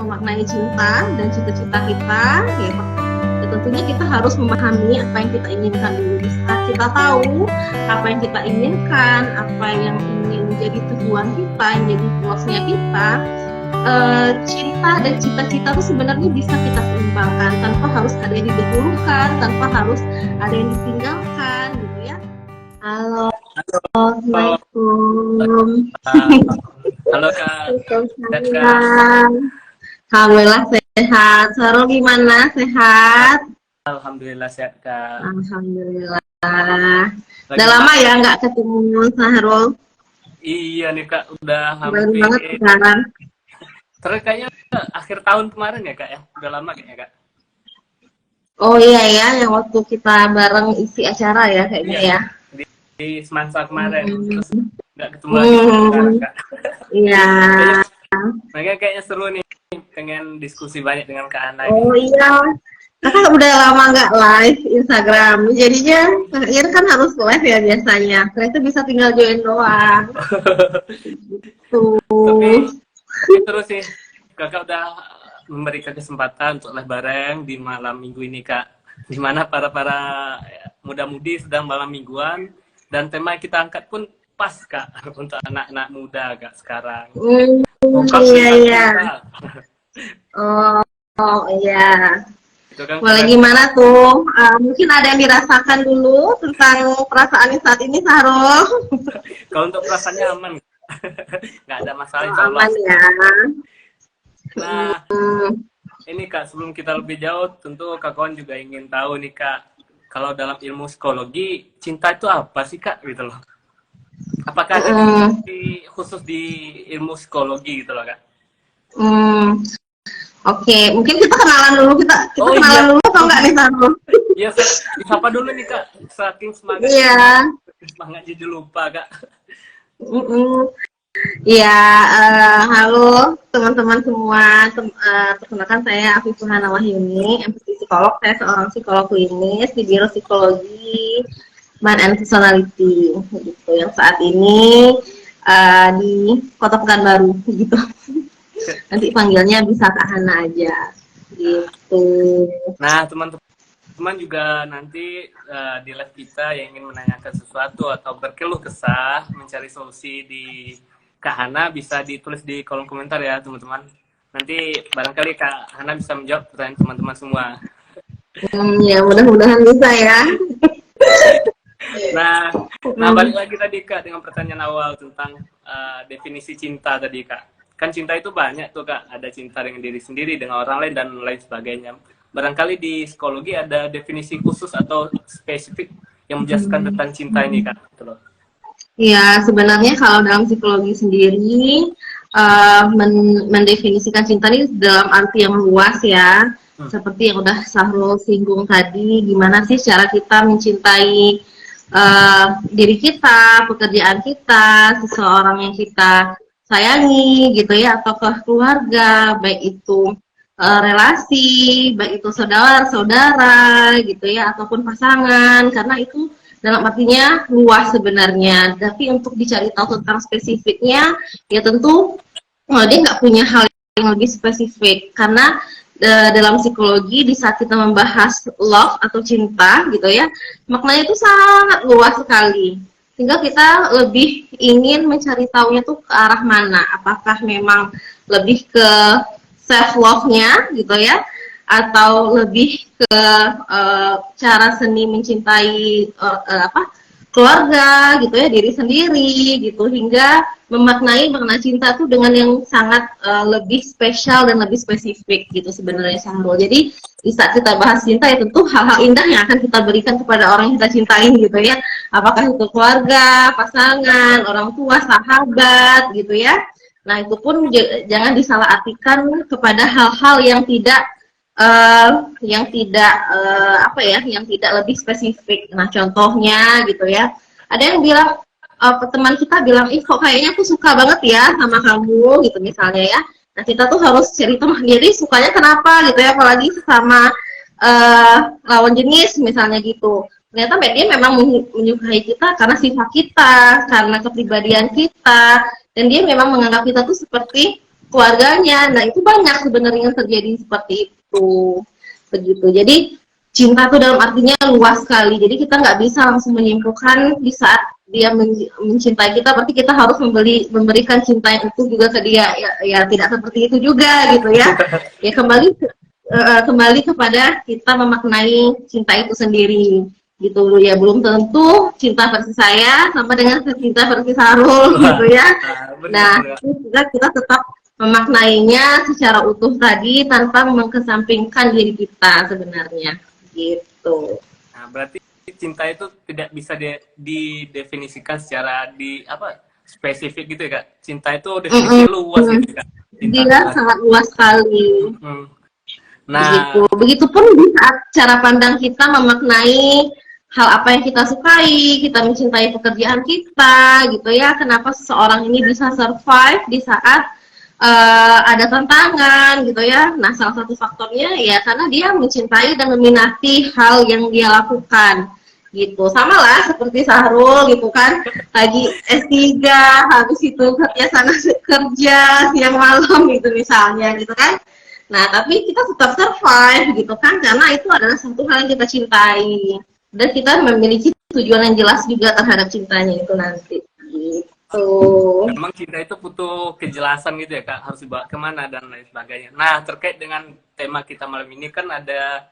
memaknai cinta dan cita-cita kita, ya tentunya kita harus memahami apa yang kita inginkan dulu. Saat kita tahu apa yang kita inginkan, apa yang ingin menjadi tujuan kita, yang jadi goalsnya kita, cinta dan cita-cita itu sebenarnya bisa kita seimbangkan tanpa harus ada yang didahulukan, tanpa harus ada yang ditinggalkan, gitu ya. Halo, Assalamualaikum. Halo Kak. Alhamdulillah sehat. Sarul gimana? Sehat? Alhamdulillah sehat Kak. Alhamdulillah. Udah lama ya nggak ketemu Sahrul? Iya nih Kak, udah Baru hampir. banget sekarang. Terus kayaknya akhir tahun kemarin ya Kak ya? Udah lama kayaknya Kak. Oh iya ya, yang waktu kita bareng isi acara ya kayaknya Iya, ya. di Semansa kemarin. Terus nggak ketemu lagi sekarang Kak. Iya. Makanya kayaknya seru nih, pengen diskusi banyak dengan Kak Ana. Oh iya. Kakak udah lama nggak live Instagram, jadinya akhirnya kan harus live ya biasanya. Ternyata bisa tinggal join doang. Tuh. Tapi terus sih, Kakak udah memberikan kesempatan untuk live bareng di malam minggu ini Kak. Di mana para muda-mudi sedang malam mingguan, dan tema yang kita angkat pun pas Kak untuk anak-anak muda Kak sekarang. Iya. Oh iya. Kan boleh gimana tuh? Mungkin ada yang dirasakan dulu tentang perasaan saat ini, Sahrul. Kalau untuk perasaannya aman, nggak ada masalah insya Allah. Aman ya. Nah, ini Kak, sebelum kita lebih jauh, tentu Kak kawan juga ingin tahu nih Kak, kalau dalam ilmu psikologi, cinta itu apa sih Kak, gitu loh? Apakah ada definisi khusus di ilmu psikologi gitu loh Kak? Oke, mungkin kita kenalan dulu, kita kenalan dulu atau enggak nih Sahrul? Iya, siapa dulu nih Kak? Saking semangat. Iya. Semangat jadi lupa Kak. Iya, halo teman-teman semua. Perkenalkan saya Afifah Hana Wahyuni, MPT psikolog. Saya seorang psikolog klinis di Biro Psikologi Mind and Personality, gitu. Yang saat ini di Kota Pekanbaru, gitu. Nanti panggilnya bisa Kak Hana aja, gitu. Nah, teman-teman juga nanti di live kita yang ingin menanyakan sesuatu atau berkeluh kesah, mencari solusi di Kak Hana, bisa ditulis di kolom komentar ya teman-teman. Nanti barangkali Kak Hana bisa menjawab pertanyaan teman-teman semua. Ya, mudah-mudahan bisa ya. Nah, balik lagi tadi Kak dengan pertanyaan awal tentang definisi cinta tadi Kak. Kan cinta itu banyak tuh Kak, ada cinta dengan diri sendiri, dengan orang lain, dan lain sebagainya. Barangkali di psikologi ada definisi khusus atau spesifik yang menjelaskan tentang cinta ini Kak. Gitu loh. Ya, sebenarnya kalau dalam psikologi sendiri, mendefinisikan cinta ini dalam arti yang luas ya. Seperti yang udah Sahrul singgung tadi, gimana sih cara kita mencintai diri kita, pekerjaan kita, seseorang yang kita sayangi gitu ya, ataukah keluarga, baik itu relasi, baik itu saudara-saudara gitu ya, ataupun pasangan, karena itu dalam artinya luas sebenarnya. Tapi untuk dicari tahu tentang spesifiknya, ya tentu dia nggak punya hal yang lebih spesifik, karena dalam psikologi di saat kita membahas love atau cinta gitu ya, maknanya itu sangat luas sekali. Sehingga kita lebih ingin mencari tahunya tuh ke arah mana. Apakah memang lebih ke self love-nya gitu ya, atau lebih ke cara seni mencintai keluarga gitu ya, diri sendiri gitu, hingga memaknai makna cinta tuh dengan yang sangat lebih spesial dan lebih spesifik gitu sebenarnya Sahrul. Jadi di saat kita bahas cinta ya tentu hal-hal indah yang akan kita berikan kepada orang yang kita cintai gitu ya, apakah itu keluarga, pasangan, orang tua, sahabat gitu ya. Nah itu pun jangan disalahartikan kepada hal-hal yang tidak yang tidak lebih spesifik. Nah contohnya gitu ya, ada yang bilang, teman kita bilang, kok kayaknya aku suka banget ya sama kamu gitu misalnya ya. Nah kita tuh harus cerita, jadi sukanya kenapa gitu ya, apalagi sama lawan jenis misalnya gitu. Ternyata dia memang menyukai kita karena sifat kita, karena kepribadian kita, dan dia memang menganggap kita tuh seperti keluarganya. Nah, itu banyak sebenarnya yang terjadi seperti itu. Begitu. Jadi cinta itu dalam artinya luas sekali. Jadi kita nggak bisa langsung menyimpulkan di saat dia mencintai kita, berarti kita harus memberikan cinta yang utuh juga ke dia. Ya tidak seperti itu juga gitu ya. Ya kembali kepada kita memaknai cinta itu sendiri gitu ya. Belum tentu cinta versi saya sama dengan cinta versi Sarul gitu ya. Nah, kita tetap memaknainya secara utuh tadi tanpa mengesampingkan diri kita sebenarnya gitu. Nah, berarti cinta itu tidak bisa didefinisikan secara spesifik gitu ya Kak. Cinta itu definisi luas gitu Kak. Dia sangat luas sekali. Nah, begitupun di saat cara pandang kita memaknai hal apa yang kita sukai, kita mencintai pekerjaan kita gitu ya. Kenapa seseorang ini bisa survive di saat ada tantangan gitu ya. Nah, salah satu faktornya ya karena dia mencintai dan meminati hal yang dia lakukan gitu. Sama lah seperti Sahrul gitu kan, lagi S3 habis itu kerja sana kerja siang malam gitu misalnya gitu kan. Nah, tapi kita tetap survive gitu kan, karena itu adalah satu hal yang kita cintai dan kita memiliki tujuan yang jelas juga terhadap cintanya itu nanti gitu. Memang cinta itu butuh kejelasan gitu ya Kak, harus dibawa kemana dan lain sebagainya. Nah, terkait dengan tema kita malam ini kan ada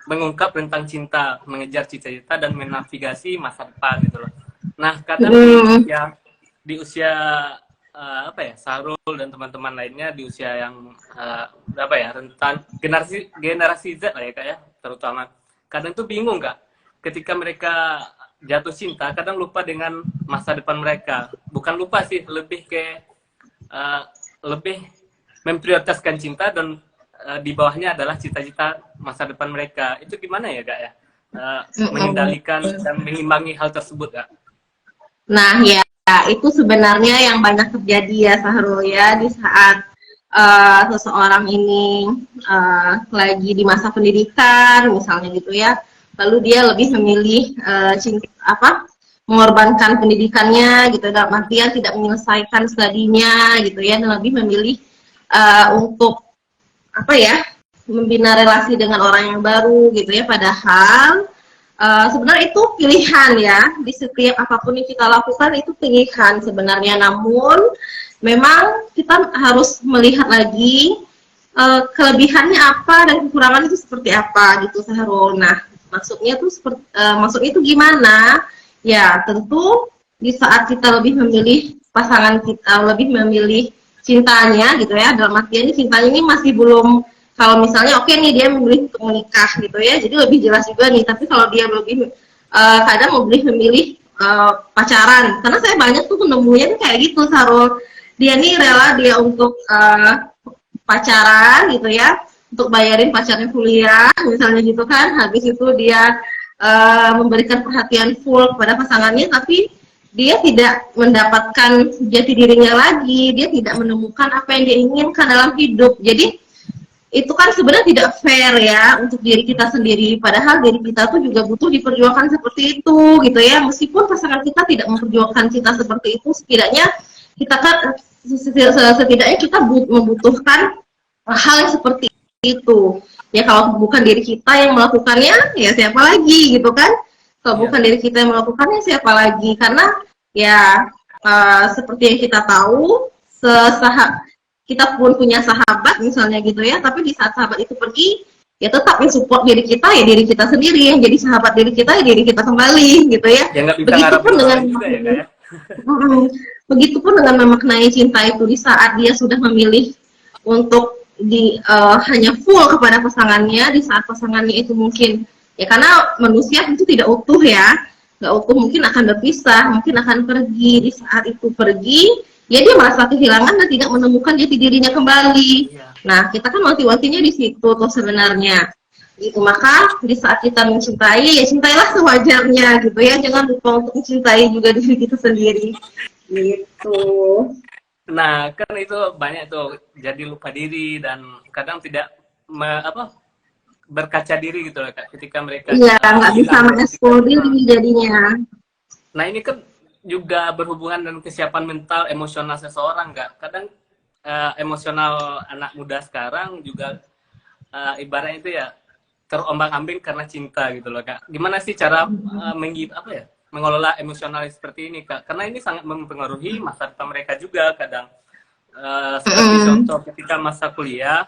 mengungkap tentang cinta, mengejar cita-cita dan menavigasi masa depan gitu loh. Nah, kadang di usia Sarul dan teman-teman lainnya di usia yang rentan generasi Z lah ya Kak ya, terutama kadang tuh bingung Kak ketika mereka jatuh cinta, kadang lupa dengan masa depan mereka. Bukan lupa sih, lebih lebih memprioritaskan cinta dan di bawahnya adalah cita-cita masa depan mereka. Itu gimana ya Kak ya, mengendalikan dan mengimbangi hal tersebut Kak? Nah ya, itu sebenarnya yang banyak terjadi ya Sahrul ya, di saat seseorang ini lagi di masa pendidikan misalnya gitu ya, lalu dia lebih memilih mengorbankan pendidikannya gitu, dalam artian tidak menyelesaikan studinya gitu ya, dan lebih memilih untuk membina relasi dengan orang yang baru gitu ya. Padahal sebenarnya itu pilihan ya, di setiap apapun yang kita lakukan itu pilihan sebenarnya. Namun memang kita harus melihat lagi kelebihannya apa dan kekurangan itu seperti apa gitu Sahrul. Nah, maksudnya itu gimana? Ya tentu di saat kita lebih memilih pasangan kita, lebih memilih cintanya gitu ya, dalam artian ini cintanya ini masih belum, kalau misalnya oke nih dia memilih untuk menikah gitu ya, jadi lebih jelas juga nih. Tapi kalau dia lebih kadang memilih pacaran, karena saya banyak tuh penemunya kayak gitu Sarul, dia nih rela dia untuk pacaran gitu ya, untuk bayarin pacarnya kuliah misalnya gitu kan, habis itu dia memberikan perhatian full kepada pasangannya, tapi dia tidak mendapatkan jati dirinya lagi, dia tidak menemukan apa yang dia inginkan dalam hidup. Jadi itu kan sebenarnya tidak fair ya untuk diri kita sendiri, padahal diri kita tuh juga butuh diperjuangkan seperti itu gitu ya. Meskipun pasangan kita tidak memperjuangkan cinta seperti itu, setidaknya kita kan setidaknya kita membutuhkan hal yang seperti itu ya. Kalau bukan diri kita yang melakukannya, ya siapa lagi gitu kan. Kalau bukan diri kita yang melakukannya, siapa lagi? Karena ya seperti yang kita tahu, kita pun punya sahabat misalnya gitu ya, tapi di saat sahabat itu pergi, ya tetap yang support diri kita ya diri kita sendiri, yang jadi sahabat diri kita ya diri kita kembali gitu ya. Begitupun dengan begitupun dengan memaknai cinta itu di saat dia sudah memilih untuk hanya full kepada pasangannya, di saat pasangannya itu mungkin ya, karena manusia itu tidak utuh ya, nggak utuh, mungkin akan berpisah, mungkin akan pergi. Di saat itu pergi, ya dia merasa kehilangan dan tidak menemukan jati dirinya kembali. Nah, kita kan wanti-wantinya di situ tuh sebenarnya. Gitu, maka di saat kita mencintai, ya cintailah sewajarnya gitu ya, jangan lupa untuk mencintai juga diri kita sendiri. Gitu. Nah, kan itu banyak tuh jadi lupa diri dan kadang tidak berkaca diri gitu loh Kak, ketika mereka nggak bisa mengeksplor diri jadinya. Nah, ini kan juga berhubungan dengan kesiapan mental emosional seseorang Kak. Kadang emosional anak muda sekarang juga ibaratnya itu ya terombang-ambing karena cinta gitu loh Kak. Gimana sih cara mengelola emosional seperti ini Kak? Karena ini sangat mempengaruhi masa depan mereka juga kadang. Seperti contoh ketika masa kuliah,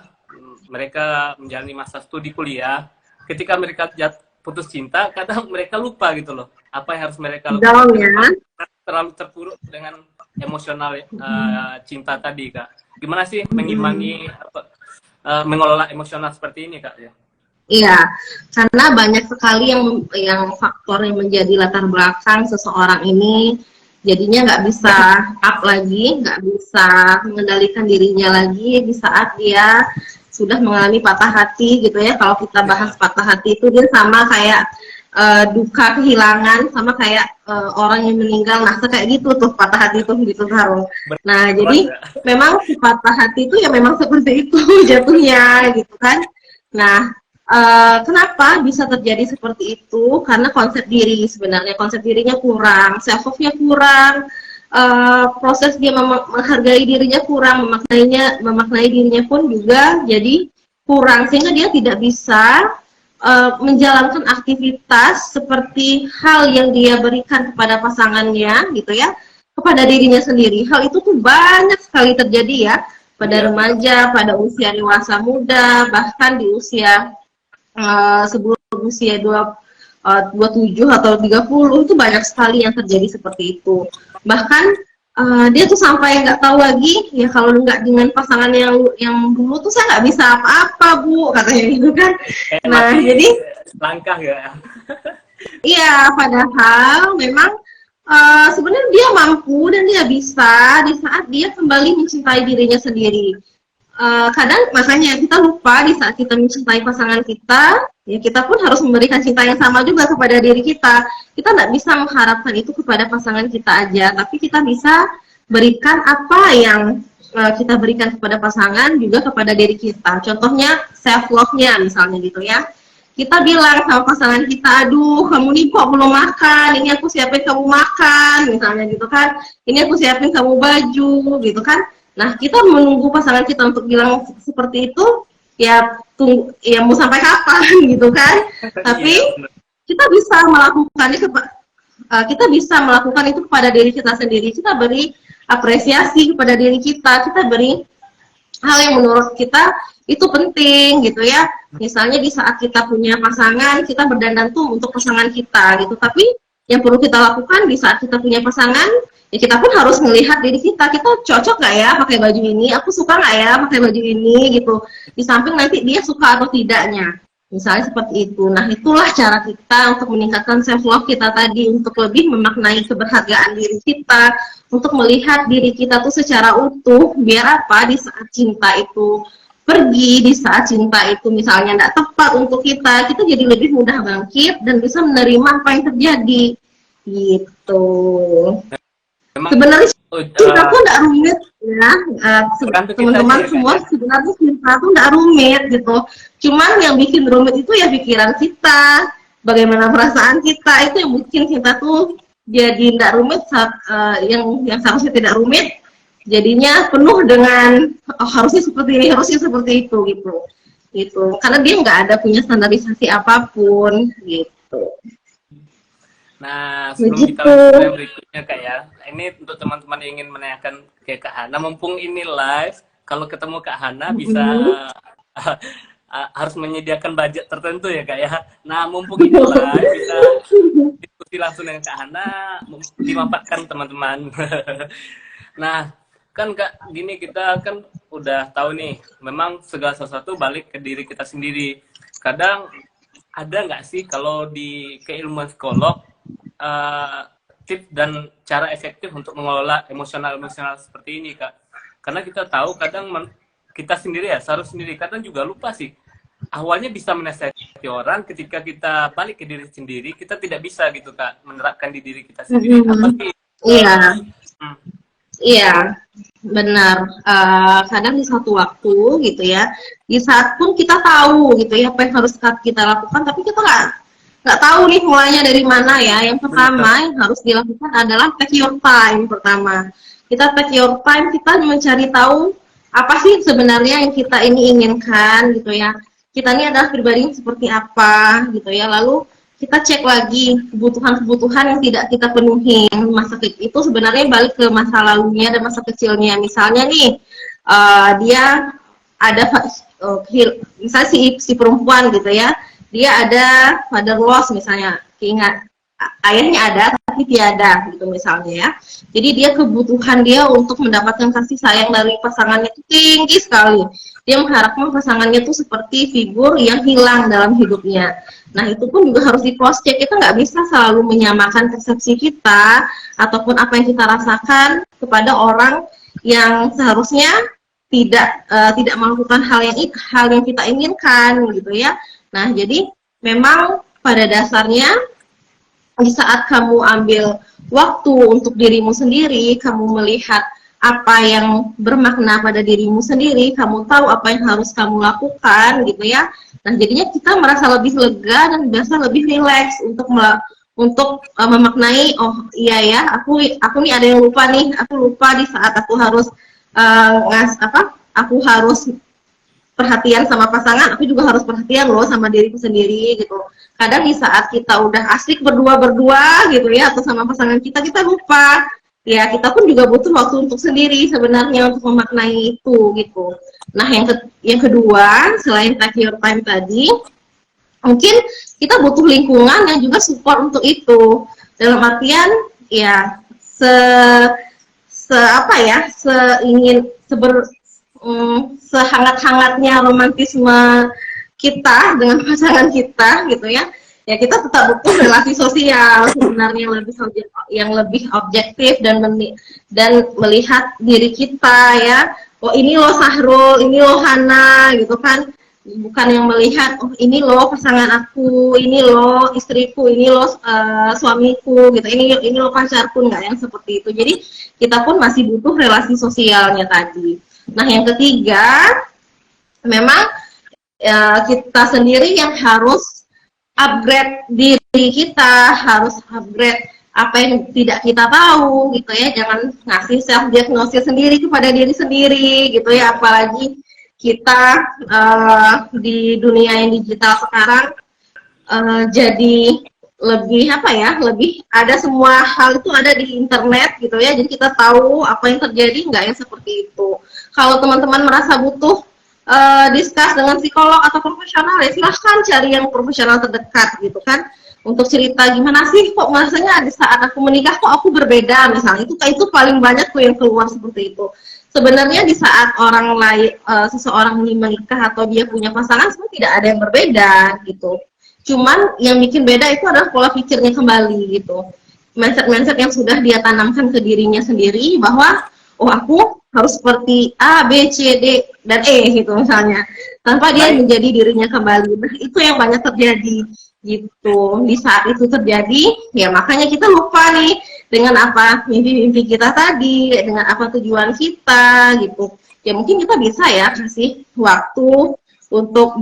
mereka menjalani masa studi kuliah, ketika mereka putus cinta, kadang mereka lupa gitu loh apa yang harus mereka lakukan. Terlalu terpuruk dengan emosional cinta tadi Kak. Gimana sih mengimbangi mengelola emosional seperti ini Kak ya? Iya, karena banyak sekali yang faktor yang menjadi latar belakang seseorang ini jadinya nggak bisa up lagi, nggak bisa mengendalikan dirinya lagi di saat dia sudah mengalami patah hati gitu ya. Kalau kita bahas patah hati itu dia sama kayak duka kehilangan, sama kayak orang yang meninggal. Nah, kayak gitu tuh patah hati tuh gitu Harul. Nah, jadi memang patah hati itu ya memang seperti itu jatuhnya gitu kan. Nah, kenapa bisa terjadi seperti itu? Karena konsep diri sebenarnya, konsep dirinya kurang, self love-nya kurang, proses dia menghargai dirinya kurang, memaknai dirinya pun juga jadi kurang, sehingga dia tidak bisa menjalankan aktivitas seperti hal yang dia berikan kepada pasangannya gitu ya, kepada dirinya sendiri. Hal itu tuh banyak sekali terjadi ya pada remaja, pada usia dewasa muda, bahkan di usia sebelum usia 27 atau 30 itu banyak sekali yang terjadi seperti itu. Bahkan dia tuh sampai nggak tahu lagi ya, kalau nggak dengan pasangan yang dulu tuh saya nggak bisa apa-apa Bu, katanya gitu kan. Nah jadi langkah ya. Iya, padahal memang sebenarnya dia mampu dan dia bisa di saat dia kembali mencintai dirinya sendiri. Kadang makanya kita lupa di saat kita mencintai pasangan kita, ya kita pun harus memberikan cinta yang sama juga kepada diri kita. Kita nggak bisa mengharapkan itu kepada pasangan kita aja, tapi kita bisa berikan apa yang kita berikan kepada pasangan juga kepada diri kita. Contohnya self love-nya misalnya gitu ya. Kita bilang sama pasangan kita, aduh kamu nih kok belum makan, ini aku siapin kamu makan, misalnya gitu kan. Ini aku siapin kamu baju, gitu kan. Nah, kita menunggu pasangan kita untuk bilang seperti itu, ya tunggu, ya mau sampai kapan gitu kan. Tapi kita bisa melakukannya kita bisa melakukan itu kepada diri kita sendiri. Kita beri apresiasi kepada diri kita, kita beri hal yang menurut kita itu penting gitu ya. Misalnya di saat kita punya pasangan, kita berdandan tuh untuk pasangan kita gitu. Tapi yang perlu kita lakukan di saat kita punya pasangan, ya kita pun harus melihat diri kita cocok nggak ya pakai baju ini, aku suka nggak ya pakai baju ini gitu. Di samping nanti dia suka atau tidaknya, misalnya seperti itu. Nah, itulah cara kita untuk meningkatkan self love kita tadi, untuk lebih memaknai keberhargaan diri kita, untuk melihat diri kita tuh secara utuh, biar apa di saat cinta itu pergi, di saat cinta itu misalnya tidak tepat untuk kita jadi lebih mudah bangkit dan bisa menerima apa yang terjadi gitu. Sebenarnya cinta tuh tidak rumit ya, teman-teman semua. Sebenarnya cinta tuh tidak rumit gitu, cuman yang bikin rumit itu ya pikiran kita, bagaimana perasaan kita, itu yang bikin cinta tuh jadi tidak rumit. Yang seharusnya tidak rumit jadinya penuh dengan harusnya seperti ini, harusnya seperti itu gitu. Karena dia nggak ada punya standarisasi apapun gitu. Nah, sebelum kita lanjut yang berikutnya Kak ya, ini untuk teman-teman yang ingin menanyakan ke Kak Hana, mumpung ini live, kalau ketemu Kak Hana bisa harus menyediakan budget tertentu ya Kak ya. Nah, mumpung ini live, bisa diskusi langsung dengan Kak Hana, dimanfaatkan teman-teman. Nah, kan Kak, gini kita kan udah tahu nih, memang segala sesuatu balik ke diri kita sendiri. Kadang ada nggak sih kalau di keilmuan psikolog tips dan cara efektif untuk mengelola emosional seperti ini Kak? Karena kita tahu kadang kita sendiri ya, seharusnya sendiri kadang juga lupa sih. Awalnya bisa menasihati orang, ketika kita balik ke diri sendiri, kita tidak bisa gitu Kak menerapkan di diri kita sendiri. Apa sih? Iya. Iya, benar. Kadang di suatu waktu gitu ya, di saat pun kita tahu gitu ya apa yang harus kita lakukan, tapi kita nggak tahu nih mulainya dari mana ya. Yang pertama yang harus dilakukan adalah take your time. Pertama, kita take your time, kita mencari tahu apa sih sebenarnya yang kita ini inginkan gitu ya. Kita ini adalah pribadi yang seperti apa gitu ya. Lalu kita cek lagi kebutuhan-kebutuhan yang tidak kita penuhi masa kecil itu sebenarnya balik ke masa lalunya dan masa kecilnya. Misalnya nih dia ada misalnya si perempuan gitu ya, dia ada father loss misalnya, keingat ayahnya ada tapi tiada gitu misalnya ya. Jadi dia kebutuhan dia untuk mendapatkan kasih sayang dari pasangannya itu tinggi sekali. Dia mengharapkan pasangannya itu seperti figur yang hilang dalam hidupnya. Nah itu pun juga harus di cross check. Kita nggak bisa selalu menyamakan persepsi kita ataupun apa yang kita rasakan kepada orang yang seharusnya tidak melakukan hal yang kita inginkan gitu ya. Nah jadi memang pada dasarnya di saat kamu ambil waktu untuk dirimu sendiri, kamu melihat apa yang bermakna pada dirimu sendiri, kamu tahu apa yang harus kamu lakukan gitu ya. Nah jadinya kita merasa lebih lega dan biasa lebih rileks untuk memaknai, oh iya ya, aku nih ada yang lupa nih, aku lupa di saat aku harus aku harus perhatian sama pasangan, aku juga harus perhatian loh sama diriku sendiri gitu. Kadang di saat kita udah asik berdua gitu ya, atau sama pasangan kita lupa. Ya kita pun juga butuh waktu untuk sendiri sebenarnya untuk memaknai itu gitu. Nah yang kedua selain take your time tadi, mungkin kita butuh lingkungan yang juga support untuk itu. Dalam artian ya sehangat-hangatnya romantisme kita dengan pasangan kita gitu ya. Ya kita tetap butuh relasi sosial sebenarnya yang lebih objektif dan melihat diri kita ya. Oh ini loh Sahrul, ini loh Hana gitu kan. Bukan yang melihat oh ini loh pasangan aku, ini loh istriku, ini loh suamiku gitu. Ini loh pacarku, enggak yang seperti itu. Jadi kita pun masih butuh relasi sosialnya tadi. Nah, yang ketiga memang kita sendiri yang harus upgrade diri kita, harus upgrade apa yang tidak kita tahu gitu ya. Jangan ngasih self diagnosis sendiri kepada diri sendiri gitu ya, apalagi kita di dunia yang digital sekarang jadi lebih lebih ada semua hal itu ada di internet gitu ya, jadi kita tahu apa yang terjadi, nggak yang seperti itu. Kalau teman-teman merasa butuh discuss dengan psikolog atau profesional ya silahkan cari yang profesional terdekat gitu kan, untuk cerita gimana sih kok rasanya di saat aku menikah kok aku berbeda misalnya, itu paling banyak tuh yang keluar seperti itu. Sebenarnya di saat orang lain seseorang menikah atau dia punya pasangan sebenarnya tidak ada yang berbeda gitu. Cuman yang bikin beda itu adalah pola pikirnya kembali gitu. Mindset yang sudah dia tanamkan ke dirinya sendiri bahwa oh aku harus seperti A, B, C, D, dan E gitu misalnya. Tanpa dia menjadi dirinya kembali. Nah, itu yang banyak terjadi gitu. Di saat itu terjadi, ya makanya kita lupa nih dengan apa mimpi-mimpi kita tadi, dengan apa tujuan kita gitu. Ya mungkin kita bisa ya kasih waktu untuk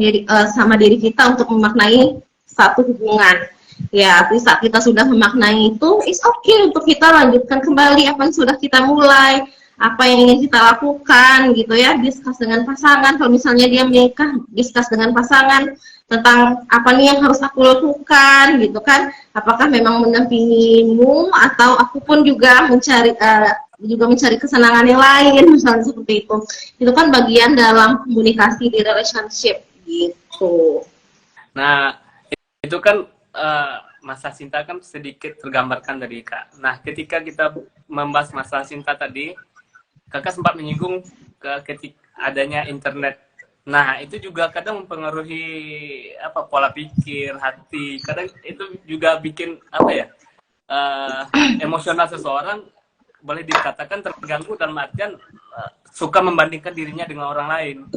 sama diri kita untuk memaknai satu hubungan. Ya, di saat kita sudah memaknai itu, it's okay untuk kita lanjutkan kembali apa yang sudah kita mulai, apa yang ingin kita lakukan gitu ya. Discuss dengan pasangan, kalau misalnya dia menikah, discuss dengan pasangan tentang apa nih yang harus aku lakukan gitu kan. Apakah memang mendampingimu atau aku pun juga mencari kesenangan yang lain misalnya seperti itu. Itu kan bagian dalam komunikasi di relationship gitu. Nah, itu kan masa cinta kan sedikit tergambarkan dari Kak. Nah, ketika kita membahas masalah cinta tadi, Kakak sempat menyinggung ketika adanya internet. Nah, itu juga kadang mempengaruhi pola pikir, hati. Kadang itu juga bikin emosional seseorang boleh dikatakan terganggu dalam artian suka membandingkan dirinya dengan orang lain.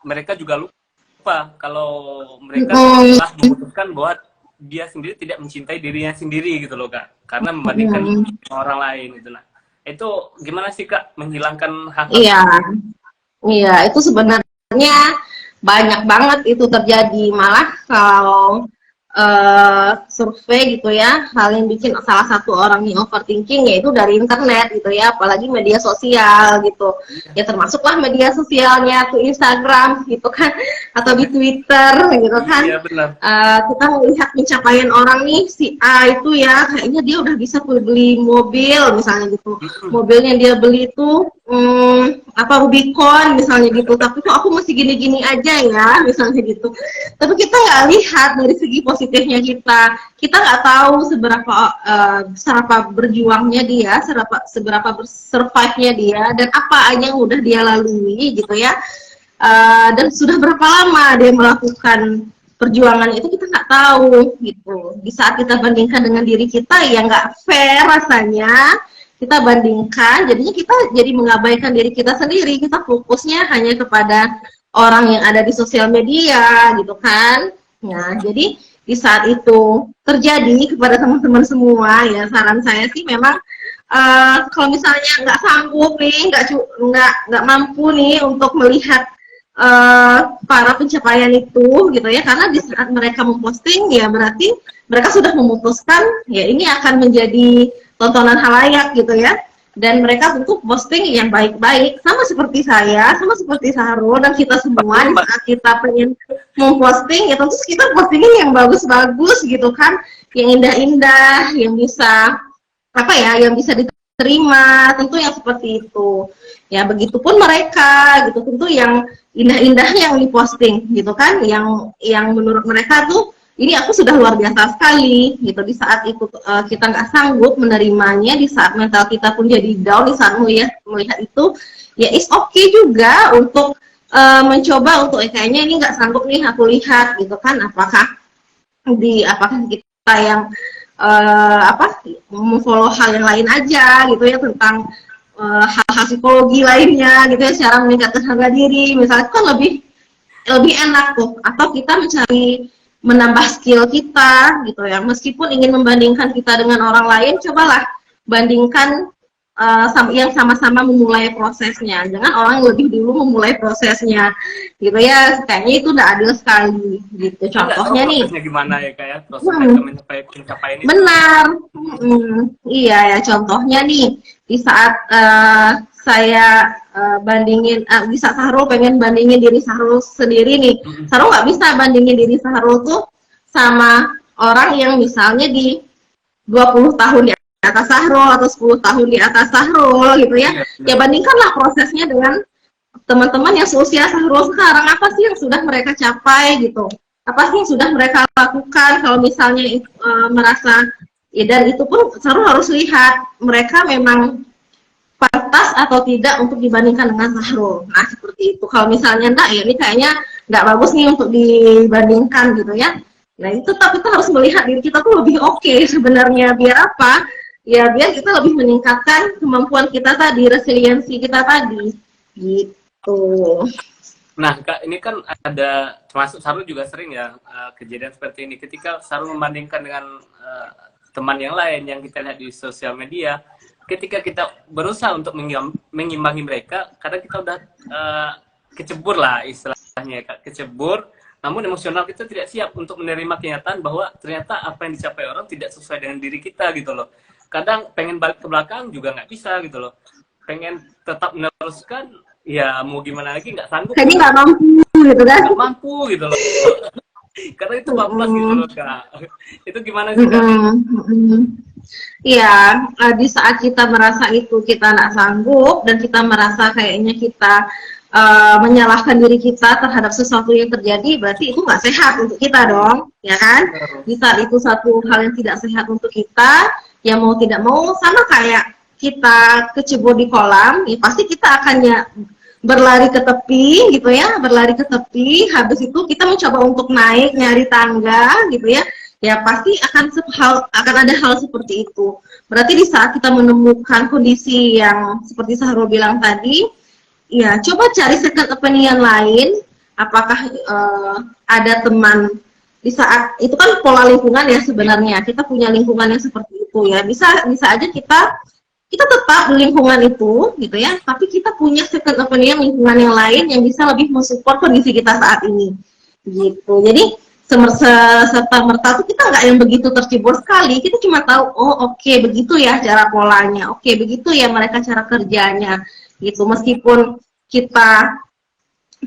Mereka juga lupa kalau mereka telah memutuskan bahwa dia sendiri tidak mencintai dirinya sendiri gitu loh Kak, karena membandingkan dengan orang lain gitu. Nah, itu gimana sih Kak menghilangkan hal-hal? Iya, itu sebenarnya banyak banget itu terjadi. Malah kalau survei gitu ya, hal yang bikin salah satu orang yang overthinking yaitu dari internet gitu ya, apalagi media sosial gitu. Ya termasuklah media sosialnya tuh Instagram gitu kan, atau di Twitter gitu kan. Iya benar. Kita melihat pencapaian orang nih, si A itu ya kayaknya dia udah bisa beli mobil misalnya gitu. Mobilnya dia beli itu Rubicon misalnya gitu, tapi kok aku masih gini-gini aja ya misalnya gitu. Tapi kita nggak lihat dari segi positifnya kita nggak tahu seberapa berjuangnya dia, seberapa survive-nya dia, dan apa aja yang udah dia lalui gitu ya. Dan sudah berapa lama dia melakukan perjuangan itu kita nggak tahu gitu. Di saat kita bandingkan dengan diri kita ya nggak fair rasanya. Kita bandingkan, jadinya kita jadi mengabaikan diri kita sendiri. Kita fokusnya hanya kepada orang yang ada di sosial media gitu kan. Nah, jadi di saat itu terjadi kepada teman-teman semua ya, saran saya sih memang kalau misalnya nggak sanggup nih, nggak mampu nih untuk melihat para pencapaian itu gitu ya, karena di saat mereka memposting ya berarti mereka sudah memutuskan ya ini akan menjadi tontonan halayak gitu ya, dan mereka tentu posting yang baik-baik sama seperti saya, sama seperti Sahrul dan kita semua. Di saat kita pengen memposting ya tentu kita postingin yang bagus-bagus gitu kan, yang indah-indah, yang bisa yang bisa diterima, tentu yang seperti itu ya. Begitupun mereka gitu, tentu yang indah-indah yang diposting gitu kan, yang menurut mereka tuh ini aku sudah luar biasa sekali gitu. Di saat itu kita nggak sanggup menerimanya, di saat mental kita pun jadi down, di saat melihat itu ya is okay juga untuk mencoba untuk kayaknya ini nggak sanggup nih aku lihat gitu kan, apakah kita yang memfollow hal yang lain aja gitu ya, tentang hal-hal psikologi lainnya gitu ya, cara meningkatkan harga diri misalnya, kan lebih enak tuh. Atau kita menambah skill kita gitu ya, meskipun ingin membandingkan kita dengan orang lain, cobalah bandingkan yang sama-sama memulai prosesnya, jangan orang lebih dulu memulai prosesnya gitu ya, kayaknya itu udah adil sekali gitu. Contohnya nih gimana ya kayak proses mencapai pencapaian itu. Benar. Iya ya, contohnya nih di saat saya bandingin, bisa Sahrul pengen bandingin diri Sahrul sendiri nih. Sahrul nggak bisa bandingin diri Sahrul tuh sama orang yang misalnya di 20 tahun di atas Sahrul atau 10 tahun di atas Sahrul gitu ya. Ya bandingkanlah prosesnya dengan teman-teman yang seusia Sahrul sekarang, apa sih yang sudah mereka capai gitu. Apa sih yang sudah mereka lakukan, kalau misalnya merasa ya, dan itu pun Sahrul harus lihat mereka memang pantas atau tidak untuk dibandingkan dengan Sahrul. Nah seperti itu. Kalau misalnya enggak, ya ini kayaknya nggak bagus nih untuk dibandingkan gitu ya. Nah itu tapi kita harus melihat diri kita tuh lebih oke sebenarnya. Biar apa? Ya biar kita lebih meningkatkan kemampuan kita tadi, resiliensi kita tadi gitu. Nah Kak, ini kan ada, termasuk Sahrul juga sering ya kejadian seperti ini, ketika Sahrul membandingkan dengan teman yang lain yang kita lihat di sosial media. Ketika kita berusaha untuk mengimbangi mereka, kadang kita udah kecebur lah istilahnya, Kak, kecebur. Namun emosional kita tidak siap untuk menerima kenyataan bahwa ternyata apa yang dicapai orang tidak sesuai dengan diri kita gitu loh. Kadang pengen balik ke belakang juga nggak bisa gitu loh. Pengen tetap meneruskan, ya mau gimana lagi nggak sanggup. Kayaknya nggak mampu gitu kan? Nggak mampu gitu loh. Karena itu bablas gitu loh Kak. Itu gimana sih Kak? Iya, di saat kita merasa itu kita nggak sanggup dan kita merasa kayaknya kita menyalahkan diri kita terhadap sesuatu yang terjadi, berarti itu nggak sehat untuk kita dong, ya kan? Di saat itu satu hal yang tidak sehat untuk kita, ya mau tidak mau sama kayak kita kecebur di kolam, ya pasti kita akan berlari ke tepi gitu ya, berlari ke tepi. Habis itu kita mencoba untuk naik, nyari tangga gitu ya. Ya pasti akan ada hal seperti itu. Berarti di saat kita menemukan kondisi yang seperti Sahrul bilang tadi, ya coba cari second opinion lain. Apakah ada teman di saat itu, kan pola lingkungan ya sebenarnya. Kita punya lingkungan yang seperti itu ya. Bisa aja kita tetap di lingkungan itu gitu ya, tapi kita punya second opinion lingkungan yang lain yang bisa lebih mensupport kondisi kita saat ini gitu. Jadi serta merta tuh kita nggak yang begitu tercebur sekali, kita cuma tahu oh oke, begitu ya cara polanya, oke begitu ya mereka cara kerjanya gitu. Meskipun kita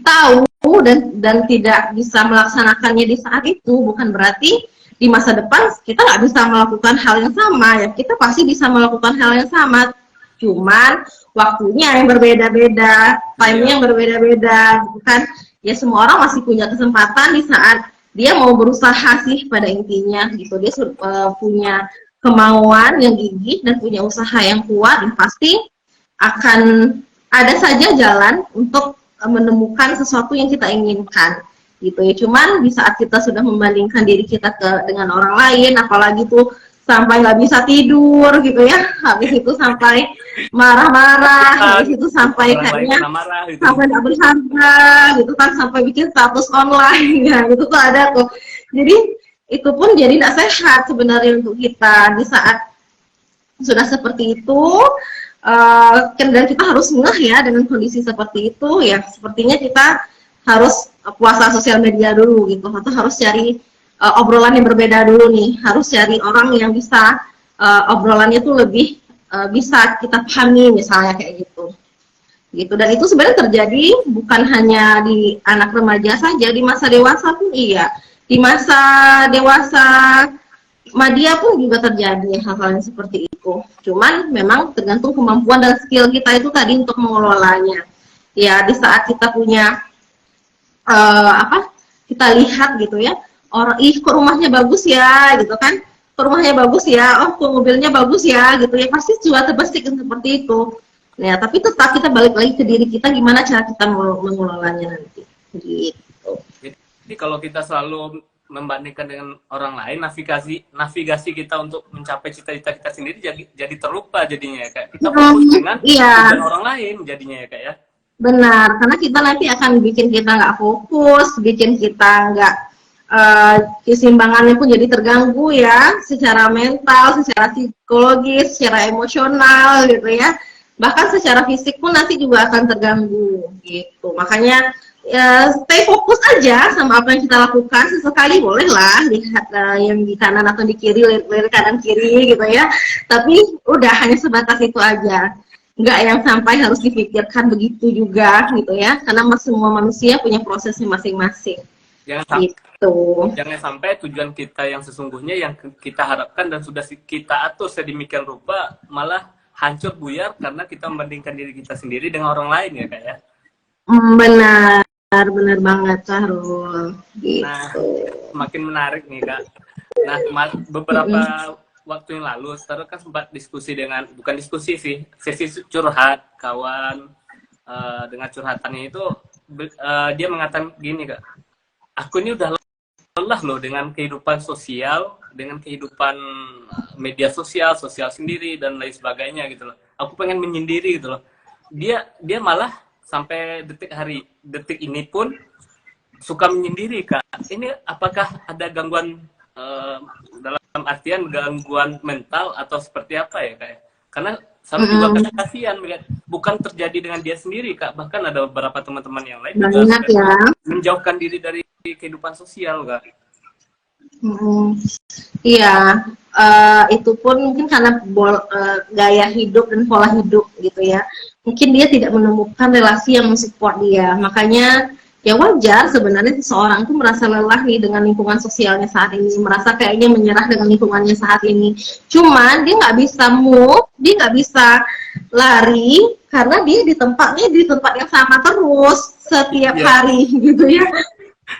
tahu dan tidak bisa melaksanakannya di saat itu, bukan berarti di masa depan kita nggak bisa melakukan hal yang sama ya. Kita pasti bisa melakukan hal yang sama, cuman waktunya yang berbeda-beda, time-nya yang berbeda-beda, bukan ya. Semua orang masih punya kesempatan di saat dia mau berusaha sih pada intinya gitu. Dia punya kemauan yang gigih dan punya usaha yang kuat, dan pasti akan ada saja jalan untuk menemukan sesuatu yang kita inginkan gitu ya. Cuman di saat kita sudah membandingkan diri kita dengan orang lain, apalagi tuh sampai nggak bisa tidur gitu ya, habis itu sampai marah-marah, habis itu sampai kayaknya gitu, sampai nggak bersabar gitu kan, sampai bikin status online ya gitu tuh ada tuh. Jadi itu pun jadi nggak sehat sebenarnya untuk kita di saat sudah seperti itu. Dan kita harus ngeh ya dengan kondisi seperti itu ya, sepertinya kita harus puasa sosial media dulu gitu, atau harus cari obrolan yang berbeda dulu nih, harus cari orang yang bisa obrolannya tuh lebih bisa kita pahami misalnya kayak gitu. Dan itu sebenarnya terjadi bukan hanya di anak remaja saja, di masa dewasa pun iya, di masa dewasa madya pun juga terjadi hal-hal yang seperti itu. Cuman memang tergantung kemampuan dan skill kita itu tadi untuk mengelolanya. Ya di saat kita punya kita lihat gitu ya, orang kok rumahnya bagus ya gitu kan, kok rumahnya bagus ya, oh kok mobilnya bagus ya gitu ya, pasti juga terbesit seperti itu. Ya tapi tetap kita balik lagi ke diri kita, gimana cara kita mengelolanya nanti gitu. Jadi kalau kita selalu membandingkan dengan orang lain, navigasi kita untuk mencapai cita-cita kita sendiri jadi terlupa jadinya ya Kak. Kita fokus dengan tujuan orang lain jadinya ya Kak ya. Benar, karena kita nanti akan bikin kita nggak fokus, bikin kita nggak keseimbangannya pun jadi terganggu ya, secara mental, secara psikologis, secara emosional gitu ya. Bahkan secara fisik pun nanti juga akan terganggu gitu. Makanya stay fokus aja sama apa yang kita lakukan. Sesekali bolehlah lihat yang di kanan atau di kiri, lirik kanan kiri gitu ya, tapi udah hanya sebatas itu aja, nggak yang sampai harus dipikirkan begitu juga gitu ya, karena semua manusia punya prosesnya masing-masing. Jangan sampai tujuan kita yang sesungguhnya yang kita harapkan dan sudah kita atur sedemikian rupa malah hancur buyar karena kita membandingkan diri kita sendiri dengan orang lain ya Kak ya. Benar banget Syahrul gitu. Nah, makin menarik nih Kak. Nah, beberapa waktu yang lalu Syahrul kan sempat diskusi dengan, bukan diskusi sih, sesi curhat kawan. Dengan curhatannya itu dia mengatakan gini Kak, aku ini udah lelah loh dengan kehidupan sosial, dengan kehidupan media sosial sendiri dan lain sebagainya gitu loh. Aku pengen menyendiri gitu loh. Dia malah sampai detik ini pun suka menyendiri Kak. Ini apakah ada gangguan dalam artian gangguan mental atau seperti apa ya Kak? Karena sama juga kasihan melihat bukan terjadi dengan dia sendiri Kak, bahkan ada beberapa teman-teman yang lain juga menjauhkan diri dari kehidupan sosial Kak. Iya, itu pun mungkin karena gaya hidup dan pola hidup gitu ya. Mungkin dia tidak menemukan relasi yang mensupport dia. Makanya ya wajar sebenarnya seseorang itu merasa lelah nih dengan lingkungan sosialnya saat ini, merasa kayaknya menyerah dengan lingkungannya saat ini. Cuman dia nggak bisa move, dia nggak bisa lari karena dia di tempat yang sama terus setiap hari gitu ya.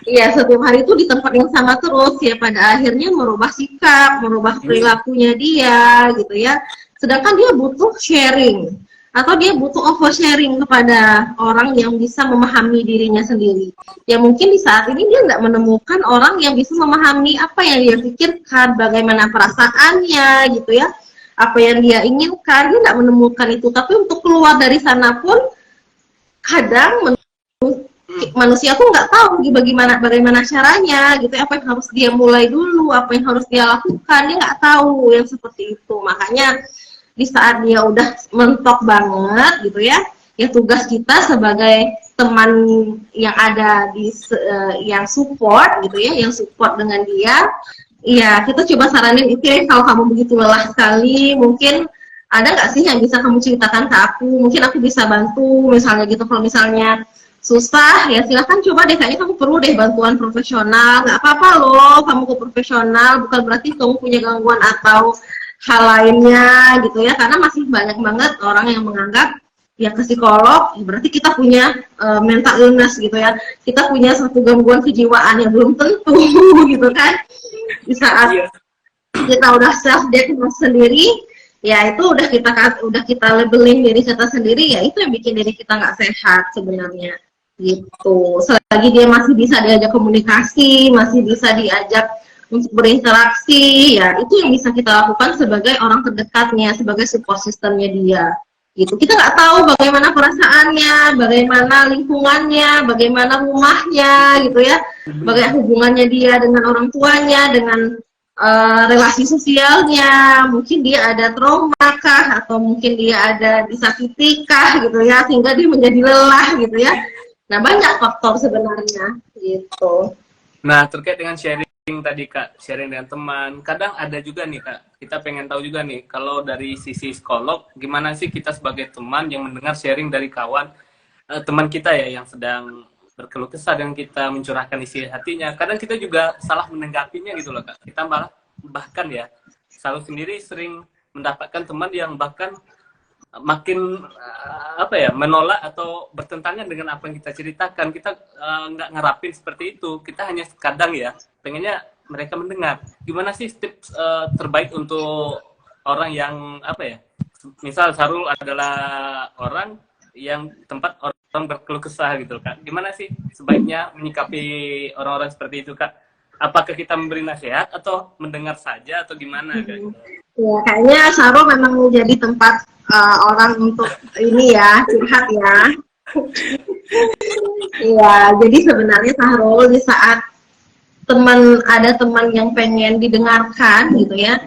Iya, setiap hari itu di tempat yang sama terus ya, pada akhirnya merubah sikap, merubah perilakunya dia gitu ya. Sedangkan dia butuh sharing atau dia butuh oversharing kepada orang yang bisa memahami dirinya sendiri. Ya mungkin di saat ini dia nggak menemukan orang yang bisa memahami apa yang dia pikirkan, bagaimana perasaannya gitu ya, apa yang dia inginkan, dia nggak menemukan itu. Tapi untuk keluar dari sana pun kadang manusia tuh nggak tahu bagaimana caranya gitu, apa yang harus dia mulai dulu, apa yang harus dia lakukan, dia nggak tahu yang seperti itu. Makanya di saat dia udah mentok banget gitu ya, ya tugas kita sebagai teman yang ada yang support gitu ya, yang support dengan dia. Iya, kita coba saranin itu ya, kalau kamu begitu lelah sekali, mungkin ada nggak sih yang bisa kamu ceritakan ke aku? Mungkin aku bisa bantu, misalnya gitu. Kalau misalnya susah, ya silahkan coba deh, kayaknya kamu perlu deh bantuan profesional. Nggak apa-apa loh, kamu ke profesional, bukan berarti kamu punya gangguan atau hal lainnya gitu ya. Karena masih banyak banget orang yang menganggap ya ke psikolog, berarti kita punya mental illness gitu ya. Kita punya satu gangguan kejiwaan yang belum tentu gitu kan. Di saat kita udah self diagnose sendiri, ya itu udah kita labeling diri kita sendiri, ya itu yang bikin diri kita nggak sehat sebenarnya gitu. Selagi dia masih bisa diajak komunikasi, masih bisa diajak untuk berinteraksi, ya itu yang bisa kita lakukan sebagai orang terdekatnya, sebagai support systemnya dia gitu. Kita nggak tahu bagaimana perasaannya, bagaimana lingkungannya, bagaimana rumahnya gitu ya, bagaimana hubungannya dia dengan orang tuanya, dengan relasi sosialnya, mungkin dia ada trauma kah, atau mungkin dia ada disakiti kah gitu ya, sehingga dia menjadi lelah gitu ya. Nah, banyak faktor sebenarnya gitu. Nah, terkait dengan sharing tadi Kak, sharing dengan teman, kadang ada juga nih Kak, kita pengen tahu juga nih, kalau dari sisi psikolog, gimana sih kita sebagai teman yang mendengar sharing dari kawan, teman kita ya, yang sedang berkeluh kesah dengan kita, mencurahkan isi hatinya, kadang kita juga salah menanggapinya gitu loh Kak, kita malah bahkan ya, selalu sendiri sering mendapatkan teman yang bahkan makin menolak atau bertentangan dengan apa yang kita ceritakan. Kita nggak ngerapin seperti itu, kita hanya kadang ya pengennya mereka mendengar. Gimana sih tips terbaik untuk orang yang misal Sarul adalah orang yang tempat orang berkeluh kesah gitu Kak, gimana sih sebaiknya menyikapi orang-orang seperti itu Kak? Apakah kita memberi nasihat atau mendengar saja atau gimana Kak? Ya, kayaknya Sarul memang menjadi tempat orang untuk ini ya, curhat ya. Iya, jadi sebenarnya Sarul di saat ada teman yang pengen didengarkan gitu ya,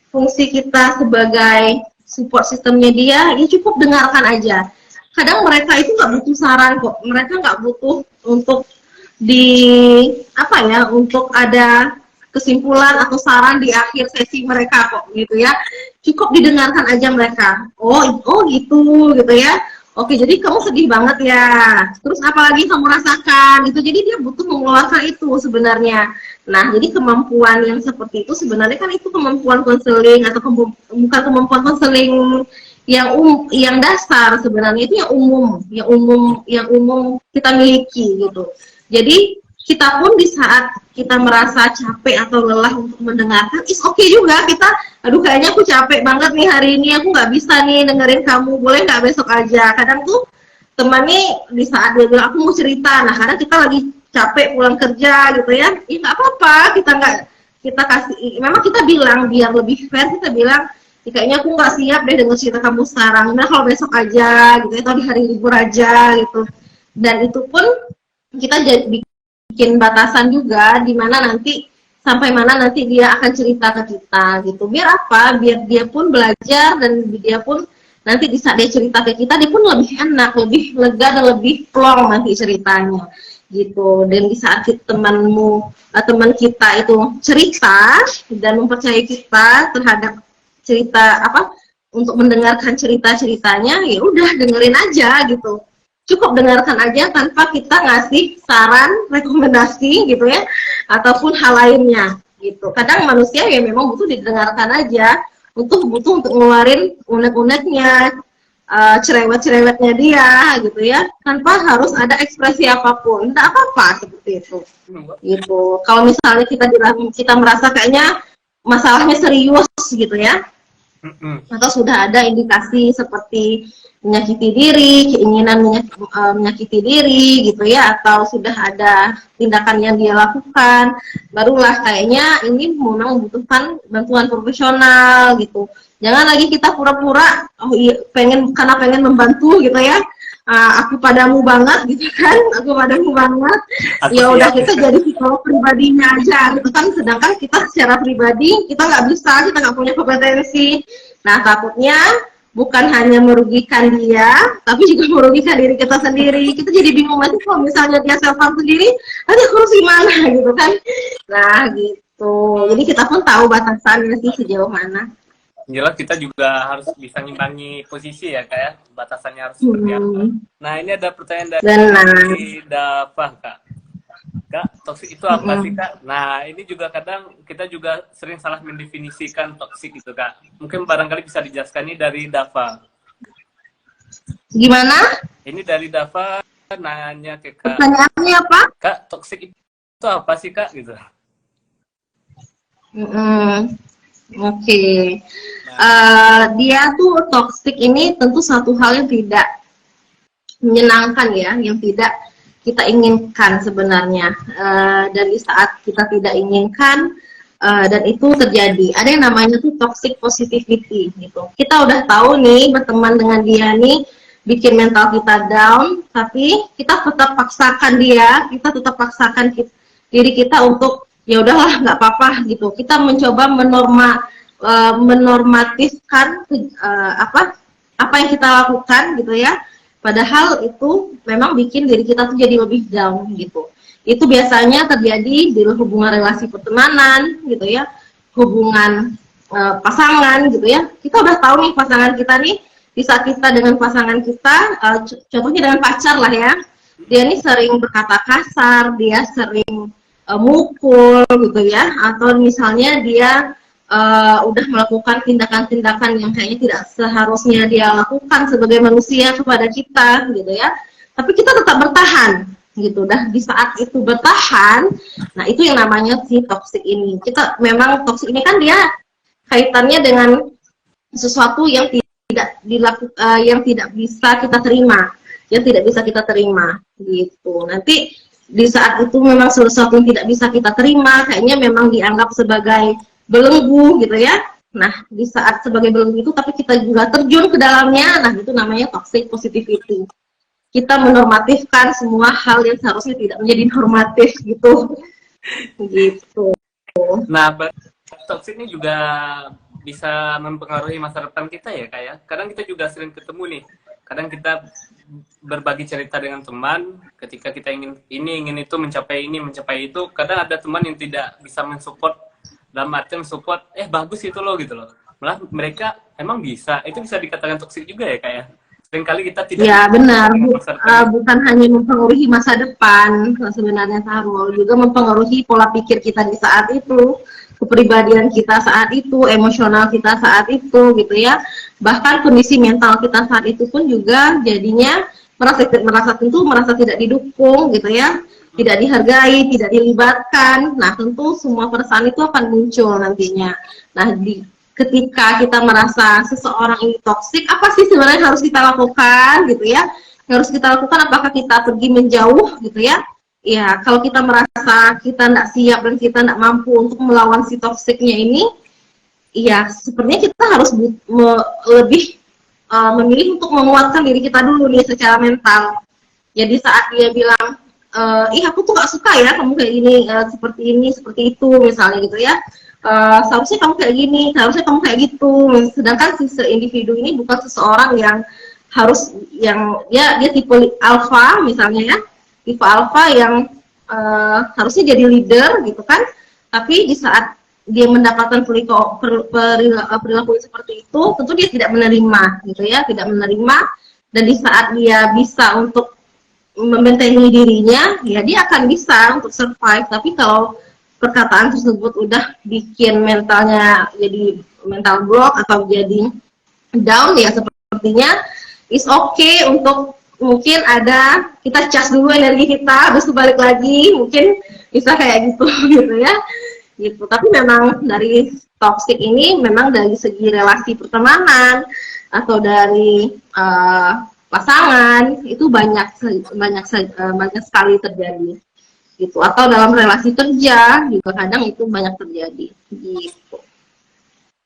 fungsi kita sebagai support sistemnya dia, ya cukup dengarkan aja. Kadang mereka itu nggak butuh saran kok, mereka nggak butuh untuk untuk ada kesimpulan atau saran di akhir sesi mereka kok gitu ya. Cukup didengarkan aja mereka. Oh gitu ya. Oke, jadi kamu sedih banget ya. Terus apalagi kamu rasakan gitu. Jadi dia butuh mengeluarkan itu sebenarnya. Nah, jadi kemampuan yang seperti itu sebenarnya kan itu kemampuan konseling atau bukan kemampuan konseling yang dasar, sebenarnya itu yang umum kita miliki gitu. Jadi kita pun di saat kita merasa capek atau lelah untuk mendengarkan, is okay juga kita, aduh kayaknya aku capek banget nih hari ini, aku nggak bisa nih dengerin kamu, boleh nggak besok aja. Kadang tuh teman nih di saat dia bilang aku mau cerita, nah kadang kita lagi capek pulang kerja gitu ya, nggak apa-apa, kita kasih, memang kita bilang biar lebih fair, kita bilang kayaknya aku nggak siap deh dengar cerita kamu sekarang, nah kalau besok aja gitu ya, atau di hari libur aja gitu. Dan itu pun kita bikin batasan juga, di mana nanti sampai mana nanti dia akan cerita ke kita gitu. Biar apa? Biar dia pun belajar, dan dia pun nanti di saat dia cerita ke kita, dia pun lebih enak, lebih lega, dan lebih plong nanti ceritanya gitu. Dan di saat teman kita itu cerita dan mempercayai kita terhadap cerita untuk mendengarkan ceritanya, ya udah dengerin aja gitu. Cukup dengarkan aja tanpa kita ngasih saran, rekomendasi gitu ya, ataupun hal lainnya gitu. Kadang manusia ya memang butuh didengarkan aja, butuh untuk ngeluarin unek-uneknya, cerewet-cerewetnya dia gitu ya, tanpa harus ada ekspresi apapun. Tidak apa-apa seperti itu. Gitu. Kalau misalnya kita merasa kayaknya masalahnya serius gitu ya, atau sudah ada indikasi seperti menyakiti diri, keinginan menyakiti diri gitu ya, atau sudah ada tindakan yang dia lakukan, barulah kayaknya ini memang membutuhkan bantuan profesional gitu. Jangan lagi kita pura-pura pengen membantu gitu ya, aku padamu banget gitu kan, aku padamu banget, ya udah kita jadi psikolog pribadinya aja gitu kan, sedangkan kita secara pribadi kita nggak bisa, kita nggak punya kompetensi. Nah takutnya bukan hanya merugikan dia, tapi juga merugikan diri kita sendiri. Kita jadi bingung nanti kalau misalnya dia self harm sendiri, nanti harus gimana gitu kan. Nah gitu, jadi kita pun tahu batasannya sih sejauh mana. Jelas kita juga harus bisa ngimbangi posisi ya Kak ya, batasannya harus seperti apa. Nah ini ada pertanyaan dari Dava Kak. Kak, toksik itu apa sih Kak? Nah ini juga kadang kita juga sering salah mendefinisikan toksik itu Kak. Mungkin barangkali bisa dijelaskan ini dari Dava. Gimana? Ini dari Dava nanya ke Kak. Pertanyaannya apa? Kak, toksik itu apa sih Kak? Gitu. Oke. Dia tuh toksik ini tentu satu hal yang tidak menyenangkan ya, yang tidak kita inginkan sebenarnya. Dan di saat kita tidak inginkan dan itu terjadi, ada yang namanya tuh toxic positivity gitu. Kita udah tahu nih berteman dengan dia nih bikin mental kita down, tapi kita tetap paksakan dia, kita tetap paksakan diri kita untuk ya udahlah nggak apa-apa gitu. Kita mencoba menormatifkan apa yang kita lakukan gitu ya. Padahal itu memang bikin diri kita tuh jadi lebih down gitu. Itu biasanya terjadi di hubungan relasi pertemanan gitu ya, hubungan pasangan gitu ya. Kita udah tahu nih pasangan kita nih, di saat kita dengan pasangan kita, contohnya dengan pacar lah ya, dia nih sering berkata kasar, dia sering mukul gitu ya, atau misalnya dia udah melakukan tindakan-tindakan yang kayaknya tidak seharusnya dia lakukan sebagai manusia kepada kita gitu ya, tapi kita tetap bertahan gitu. Dah di saat itu bertahan, nah itu yang namanya si toksik ini. Kita memang toksik ini kan dia kaitannya dengan sesuatu yang yang tidak bisa kita terima, yang tidak bisa kita terima gitu. Nanti di saat itu memang sesuatu yang tidak bisa kita terima, kayaknya memang dianggap sebagai belenggu gitu ya. Nah di saat sebagai belenggu itu tapi kita juga terjun ke dalamnya, nah itu namanya toxic positivity. Kita menormatifkan semua hal yang seharusnya tidak menjadi normatif gitu. Gitu. Nah, toxic ini juga bisa mempengaruhi masa depan kita ya Kak ya. Kadang kita juga sering ketemu nih. Kadang kita berbagi cerita dengan teman, ketika kita ingin ini, ingin itu, mencapai ini, mencapai itu, kadang ada teman yang tidak bisa mensupport, dalam artian support, bagus itu loh gitu loh. Malah mereka emang bisa, itu bisa dikatakan toksik juga ya Kak ya. Seringkali kita tidak. Ya benar, bukan hanya mempengaruhi masa depan sebenarnya Sarul, juga mempengaruhi pola pikir kita di saat itu, kepribadian kita saat itu, emosional kita saat itu gitu ya. Bahkan kondisi mental kita saat itu pun juga jadinya merasa tidak didukung gitu ya, tidak dihargai, tidak dilibatkan. Nah tentu semua perasaan itu akan muncul nantinya. Nah ketika kita merasa seseorang ini toksik, apa sih sebenarnya harus kita lakukan gitu ya? Yang harus kita lakukan, apakah kita pergi menjauh gitu ya? Ya, kalau kita merasa kita tidak siap dan kita tidak mampu untuk melawan si toksiknya ini, ya sepertinya kita harus lebih memilih untuk menguatkan diri kita dulu nih secara mental. Jadi saat dia bilang, aku tuh gak suka ya kamu kayak gini, seperti itu misalnya gitu ya. Seharusnya kamu kayak gini, seharusnya kamu kayak gitu. Sedangkan si individu ini bukan seseorang yang harus dia tipe alpha misalnya ya, tipe alpha yang harusnya jadi leader gitu kan. Tapi di saat dia mendapatkan perilaku seperti itu, tentu dia tidak menerima gitu ya, tidak menerima. Dan di saat dia bisa untuk membentengi dirinya, ya dia akan bisa untuk survive. Tapi kalau perkataan tersebut udah bikin mentalnya jadi mental block atau jadi down, ya sepertinya is okay untuk mungkin kita cas dulu energi kita, habis balik lagi, mungkin bisa kayak gitu gitu ya gitu. Tapi memang dari toxic ini memang dari segi relasi pertemanan atau dari pasangan itu banyak sekali terjadi gitu, atau dalam relasi kerja juga kadang itu banyak terjadi gitu.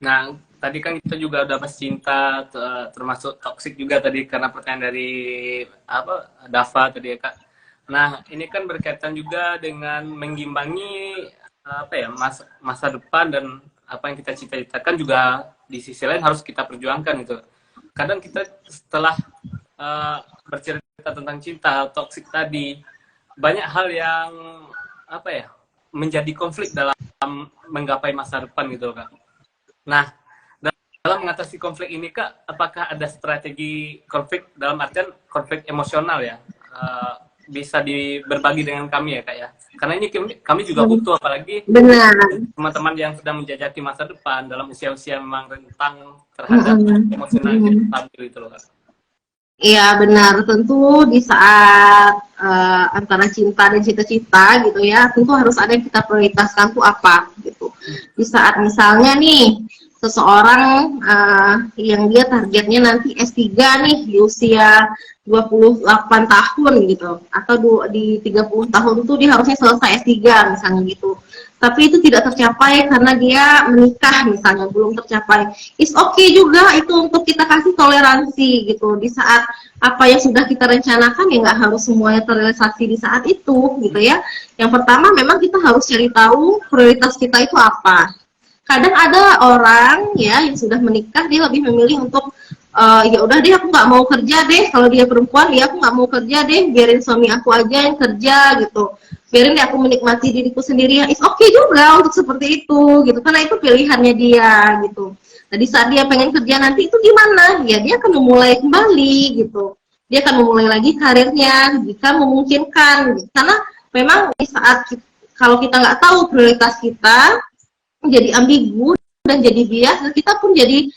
Nah, tadi kan kita juga udah bahas cinta, termasuk toksik juga tadi karena pertanyaan dari Dava tadi ya Kak. Nah, ini kan berkaitan juga dengan mengimbangi masa depan dan apa yang kita cita-citakan juga di sisi lain harus kita perjuangkan gitu. kadang kita setelah bercerita tentang cinta toksik tadi, banyak hal yang apa ya, menjadi konflik dalam menggapai masa depan gitu Kak. Nah, dalam mengatasi konflik ini Kak, apakah ada strategi konflik dalam artian konflik emosional ya? Bisa berbagi dengan kami ya Kak ya? Karena ini kami juga butuh, apalagi teman-teman yang sedang menjajaki masa depan dalam usia-usia memang rentang terhadap emosional yang stabil itu loh Kak. Iya benar, tentu di saat antara cinta dan cita-cita gitu ya, tentu harus ada yang kita prioritaskan tuh apa gitu. Di saat misalnya nih seseorang yang dia targetnya nanti S3 nih di usia 28 tahun gitu, atau di 30 tahun tuh dia harusnya selesai S3 misalnya gitu. Tapi itu tidak tercapai karena dia menikah misalnya, belum tercapai. It's okay juga itu untuk kita kasih toleransi gitu. Di saat apa yang sudah kita rencanakan ya nggak harus semuanya terrealisasi di saat itu gitu ya. Yang pertama memang kita harus cari tahu prioritas kita itu apa. Kadang ada orang ya yang sudah menikah, dia lebih memilih untuk ya udah deh aku nggak mau kerja deh, kalau dia perempuan ya aku nggak mau kerja deh, biarin suami aku aja yang kerja gitu, biarin deh aku menikmati diriku sendiri. It's okay juga untuk seperti itu gitu, karena itu pilihannya dia gitu. Nah di saat dia pengen kerja nanti itu gimana ya, dia akan memulai kembali gitu, dia akan memulai lagi karirnya jika memungkinkan gitu. Karena memang di saat kalau kita nggak tahu prioritas kita, jadi ambigu dan jadi bias, kita pun jadi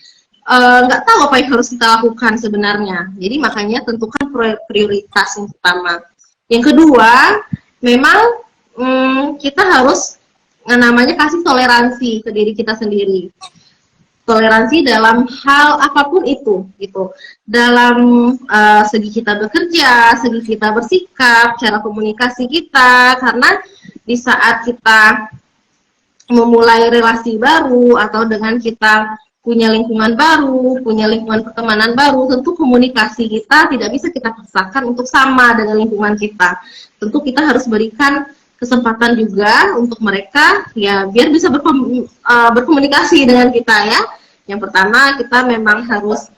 nggak tahu apa yang harus kita lakukan sebenarnya. Jadi makanya tentukan prioritas yang pertama. Yang kedua, memang kita harus namanya kasih toleransi ke diri kita sendiri. Toleransi dalam hal apapun itu, gitu. Dalam segi kita bekerja, segi kita bersikap, cara komunikasi kita, karena di saat kita memulai relasi baru atau dengan kita punya lingkungan baru, punya lingkungan pertemanan baru, tentu komunikasi kita tidak bisa kita paksakan untuk sama dengan lingkungan kita. Tentu kita harus berikan kesempatan juga untuk mereka ya biar bisa berkomunikasi dengan kita ya. Yang pertama kita memang harus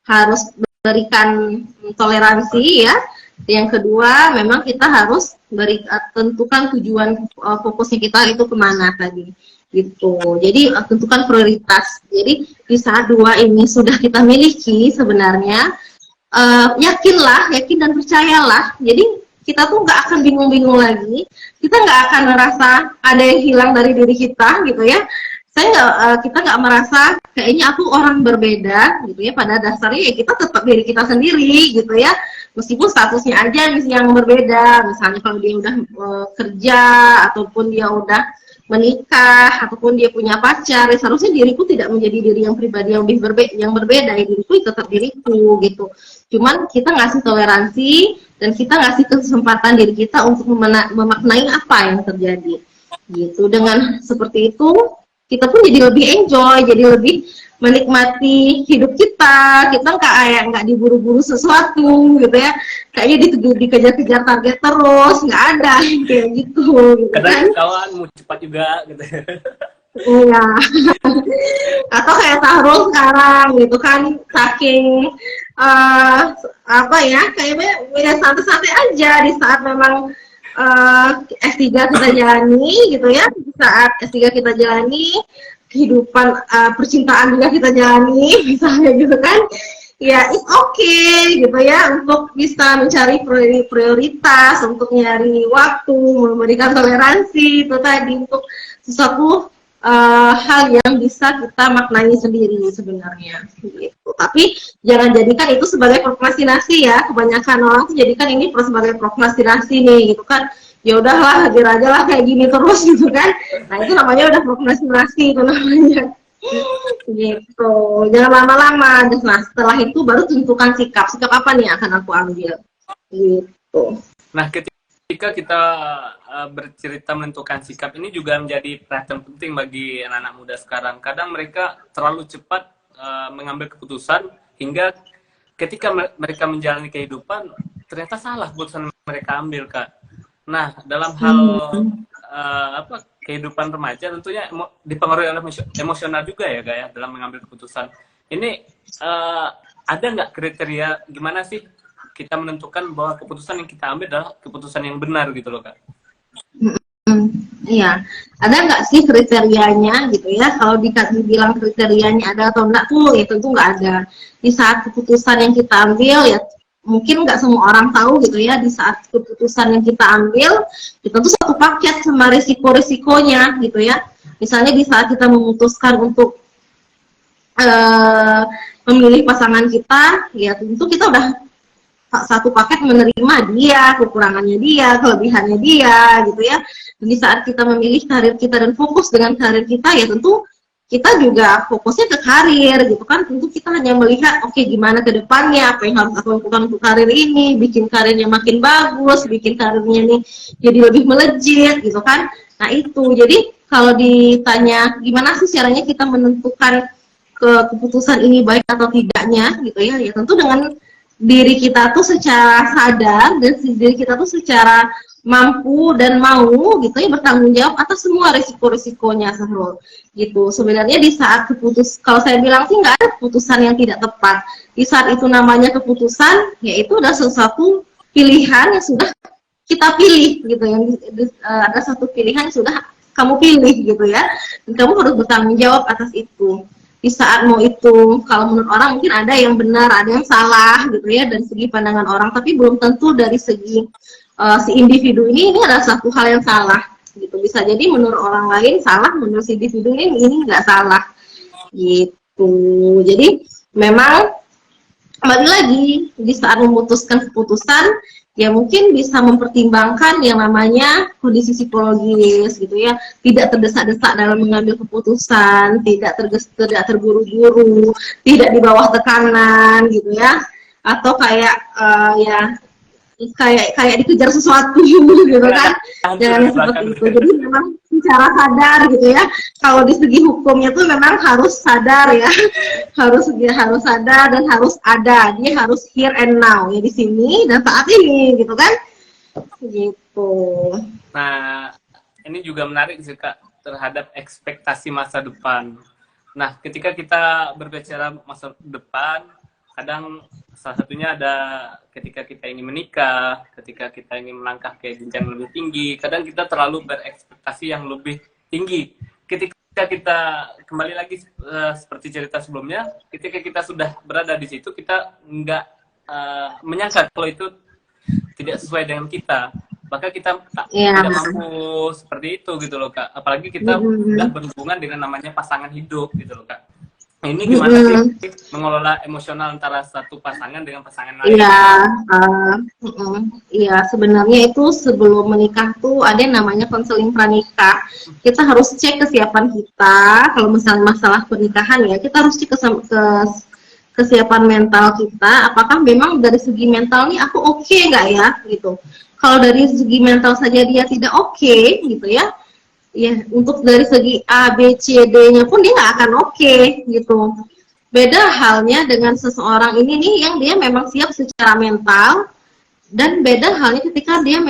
harus berikan toleransi ya. Yang kedua memang kita harus tentukan tujuan fokusnya kita itu kemana tadi gitu. Jadi tentukan prioritas. Jadi di saat dua ini sudah kita miliki sebenarnya, yakin dan percayalah. Jadi kita tuh nggak akan bingung-bingung lagi. Kita nggak akan merasa ada yang hilang dari diri kita gitu ya. Kita nggak merasa kayaknya aku orang berbeda gitu ya. Pada dasarnya ya kita tetap diri kita sendiri gitu ya. Meskipun statusnya aja yang berbeda. Misalnya kalau dia udah kerja ataupun dia udah menikah ataupun dia punya pacar, ya seharusnya diriku tidak menjadi diri yang pribadi yang berbeda, ya diriku tetap diriku gitu. Cuman kita ngasih toleransi dan kita ngasih kesempatan diri kita untuk memaknai apa yang terjadi gitu. Dengan seperti itu kita pun jadi lebih enjoy, jadi lebih menikmati hidup kita nggak diburu-buru sesuatu gitu ya, kayaknya dikejar-kejar target terus, nggak ada kayak gitu kadang kawan mau cepat juga gitu. Iya. Atau kayak Sahrul sekarang gitu kan, saking kayaknya santai-santai aja di saat memang S3 kita jalani gitu ya, di saat S3 kita jalani, kehidupan percintaan juga kita jalani misalnya gitu kan, ya it's okay gitu ya, untuk bisa mencari prioritas, untuk nyari waktu, memberikan toleransi itu tadi untuk sesuatu hal yang bisa kita maknai sendiri sebenarnya gitu. Tapi jangan jadikan itu sebagai prokrastinasi ya. Kebanyakan orang tuh jadikan ini sebagai prokrastinasi nih gitu kan. Ya udahlah, hadir aja lah kayak gini terus gitu kan. Nah itu namanya udah prokrastinasi itu namanya gitu. Jangan lama-lama. Nah setelah itu baru tentukan sikap apa nih yang akan aku ambil gitu. Nah ketika kita bercerita menentukan sikap ini juga menjadi perhatian penting bagi anak-anak muda sekarang. Kadang mereka terlalu cepat mengambil keputusan hingga ketika mereka menjalani kehidupan ternyata salah keputusan mereka ambil, Kak. Nah, dalam hal kehidupan remaja tentunya dipengaruhi oleh emosional juga ya, Kak ya, dalam mengambil keputusan. ini ada nggak kriteria gimana sih kita menentukan bahwa keputusan yang kita ambil adalah keputusan yang benar gitu loh Kak? Iya, ada nggak sih kriterianya gitu ya? Kalau dibilang kriterianya ada atau enggak tuh, ya tentu nggak ada. Di saat keputusan yang kita ambil ya, mungkin nggak semua orang tahu gitu ya. Di saat keputusan yang kita ambil, kita tuh satu paket sama risiko-risikonya gitu ya. Misalnya di saat kita memutuskan untuk memilih pasangan kita, ya tentu kita udah satu paket menerima dia, kekurangannya dia, kelebihannya dia, gitu ya. Dan di saat kita memilih karir kita dan fokus dengan karir kita, ya tentu kita juga fokusnya ke karir, gitu kan. Tentu kita hanya melihat, oke, gimana ke depannya, apa yang harus aku lakukan untuk karir ini, bikin karirnya makin bagus, bikin karirnya nih jadi lebih melejit, gitu kan. Nah itu, jadi kalau ditanya gimana sih caranya kita menentukan keputusan ini baik atau tidaknya, gitu ya, ya tentu dengan diri kita tuh secara sadar dan diri kita tuh secara mampu dan mau gitu ya bertanggung jawab atas semua risiko-risikonya Sahrul gitu. Sebenarnya di saat kalau saya bilang sih nggak ada keputusan yang tidak tepat. Di saat itu namanya keputusan, yaitu ada sesuatu pilihan yang sudah kita pilih gitu, yang ada satu pilihan yang sudah kamu pilih gitu ya, dan kamu harus bertanggung jawab atas itu. Di saat mau itu, kalau menurut orang mungkin ada yang benar, ada yang salah gitu ya dari segi pandangan orang, tapi belum tentu dari segi si individu ini adalah satu hal yang salah gitu. Bisa jadi menurut orang lain salah, menurut si individu ini nggak salah gitu. Jadi memang kembali lagi di saat memutuskan keputusan, ya mungkin bisa mempertimbangkan yang namanya kondisi psikologis gitu ya, tidak terdesak-desak dalam mengambil keputusan, tidak terburu-buru, tidak di bawah tekanan gitu ya, atau kayak ya kayak dikejar sesuatu gitu kan, jangan seperti itu. Jadi memang secara sadar gitu ya, kalau di segi hukumnya tuh memang harus sadar ya, harus sadar dan harus ada, dia harus here and now ya, di sini dan saat ini gitu kan, gitu. Nah ini juga menarik sih Kak terhadap ekspektasi masa depan. Nah ketika kita berbicara masa depan, kadang salah satunya ada ketika kita ingin menikah, ketika kita ingin melangkah ke jenjang lebih tinggi, kadang kita terlalu berekspektasi yang lebih tinggi. Ketika kita kembali lagi seperti cerita sebelumnya, ketika kita sudah berada di situ, kita nggak menyangka kalau itu tidak sesuai dengan kita, maka kita tidak mampu seperti itu gitu loh Kak. Apalagi kita sudah berhubungan dengan namanya pasangan hidup gitu loh Kak. Ini gimana sih mengelola emosional antara satu pasangan dengan pasangan lain? Iya, sebenarnya itu sebelum menikah tuh ada yang namanya konseling pranikah. Kita harus cek kesiapan kita. Kalau misalnya masalah pernikahan ya, kita harus cek kesiapan mental kita. Apakah memang dari segi mental nih aku oke nggak ya gitu. Kalau dari segi mental saja dia tidak oke gitu ya, ya untuk dari segi A, B, C, D-nya pun dia nggak akan oke gitu. Beda halnya dengan seseorang ini nih yang dia memang siap secara mental, dan beda halnya ketika dia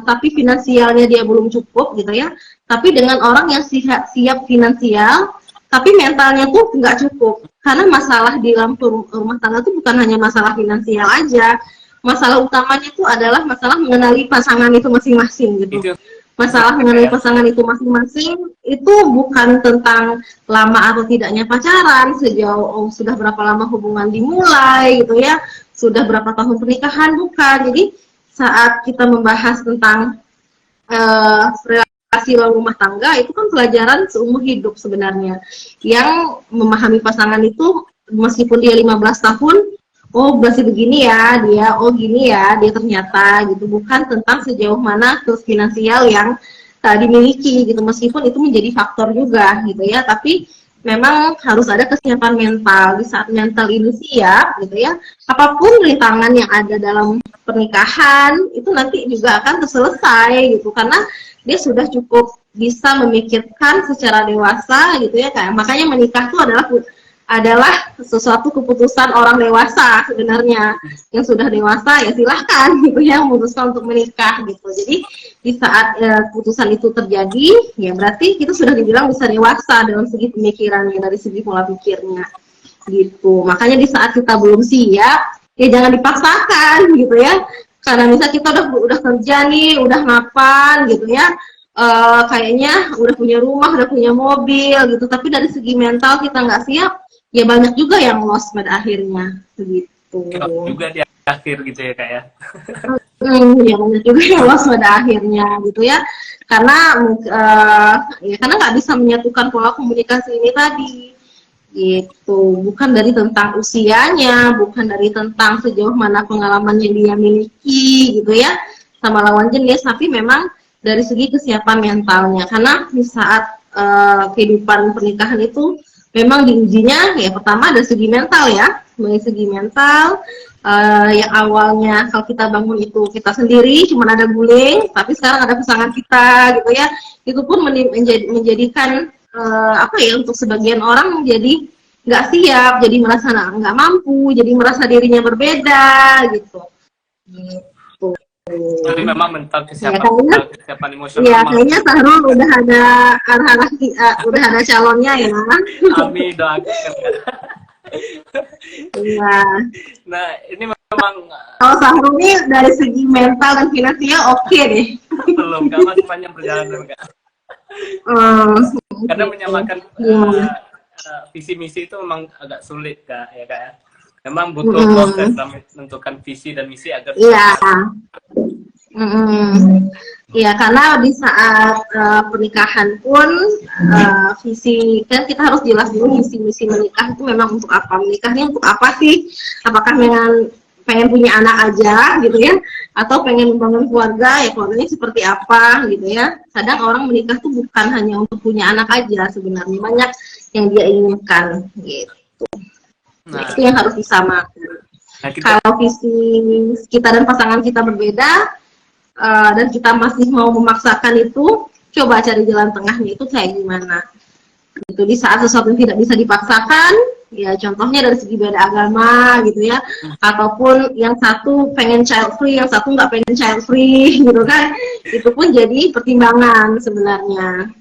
tapi finansialnya dia belum cukup gitu ya. Tapi dengan orang yang siap finansial, tapi mentalnya tuh nggak cukup. Karena masalah di dalam rumah tangga itu bukan hanya masalah finansial aja. Masalah utamanya itu adalah masalah mengenali pasangan itu masing-masing gitu. Masalah mengenai pasangan itu masing-masing itu bukan tentang lama atau tidaknya pacaran, sejauh sudah berapa lama hubungan dimulai gitu ya, sudah berapa tahun pernikahan, bukan. Jadi saat kita membahas tentang relasi rumah tangga, itu kan pelajaran seumur hidup sebenarnya. Yang memahami pasangan itu meskipun dia 15 tahun, oh masih begini ya dia, oh gini ya dia ternyata gitu, bukan tentang sejauh mana terus finansial yang dimiliki gitu, meskipun itu menjadi faktor juga gitu ya, tapi memang harus ada kesiapan mental. Di saat mental ini siap gitu ya, apapun rintangan yang ada dalam pernikahan itu nanti juga akan terselesai gitu, karena dia sudah cukup bisa memikirkan secara dewasa gitu ya, kayak makanya menikah itu adalah sesuatu keputusan orang dewasa sebenarnya. Yang sudah dewasa ya silahkan gitu ya memutuskan untuk menikah gitu. Jadi di saat keputusan itu terjadi, ya berarti kita sudah dibilang bisa dewasa dalam segi pemikirannya, dari segi pola pikirnya gitu. Makanya di saat kita belum siap, ya jangan dipaksakan gitu ya. Karena misal kita udah kerja nih, udah mapan gitu ya, kayaknya udah punya rumah, udah punya mobil gitu, tapi dari segi mental kita nggak siap, ya banyak juga yang lost pada akhirnya begitu. Juga di akhir gitu ya kak ya. Ya banyak juga yang lost pada akhirnya gitu ya, karena ya karena nggak bisa menyatukan pola komunikasi ini tadi gitu. Bukan dari tentang usianya, bukan dari tentang sejauh mana pengalaman yang dia miliki gitu ya sama lawan jenis, tapi memang dari segi kesiapan mentalnya. Karena di saat kehidupan pernikahan itu memang diujinya ya pertama dari segi mental ya, dari segi mental. Yang awalnya kalau kita bangun itu kita sendiri cuma ada guling, tapi sekarang ada pasangan kita gitu ya, itu pun menjadikan apa ya, untuk sebagian orang jadi nggak siap, jadi merasa nggak mampu, jadi merasa dirinya berbeda gitu. Jadi memang mental kesiapan, ya, kesiapan emosional. Ya kayaknya Sahrul udah ada udah ada calonnya ya. Amin, doakan. Iya. Nah ini memang kalau Sahrul ini dari segi mental dan finansial oke deh. Belum, kan masih panjang perjalanan kak. Karena menyamakan visi misi itu memang agak sulit kak ya kak ya. Memang butuh proses menentukan visi dan misi agar Iya, karena di saat pernikahan pun visi kan kita harus jelas dulu visi misi menikah itu memang untuk apa, menikahnya untuk apa sih? Apakah pengen punya anak aja gitu ya, atau pengen membangun keluarga, ya keluarganya seperti apa gitu ya. Kadang orang menikah tuh bukan hanya untuk punya anak aja, sebenarnya banyak yang dia inginkan gitu. Nah, itu yang harus disamakan. Nah, kalau visi kita dan pasangan kita berbeda, dan kita masih mau memaksakan itu, coba cari jalan tengahnya itu kayak gimana. Gitu. Di saat sesuatu yang tidak bisa dipaksakan, ya contohnya dari segi beda agama gitu ya, ataupun yang satu pengen child free, yang satu nggak pengen child free gitu kan, itu pun jadi pertimbangan sebenarnya.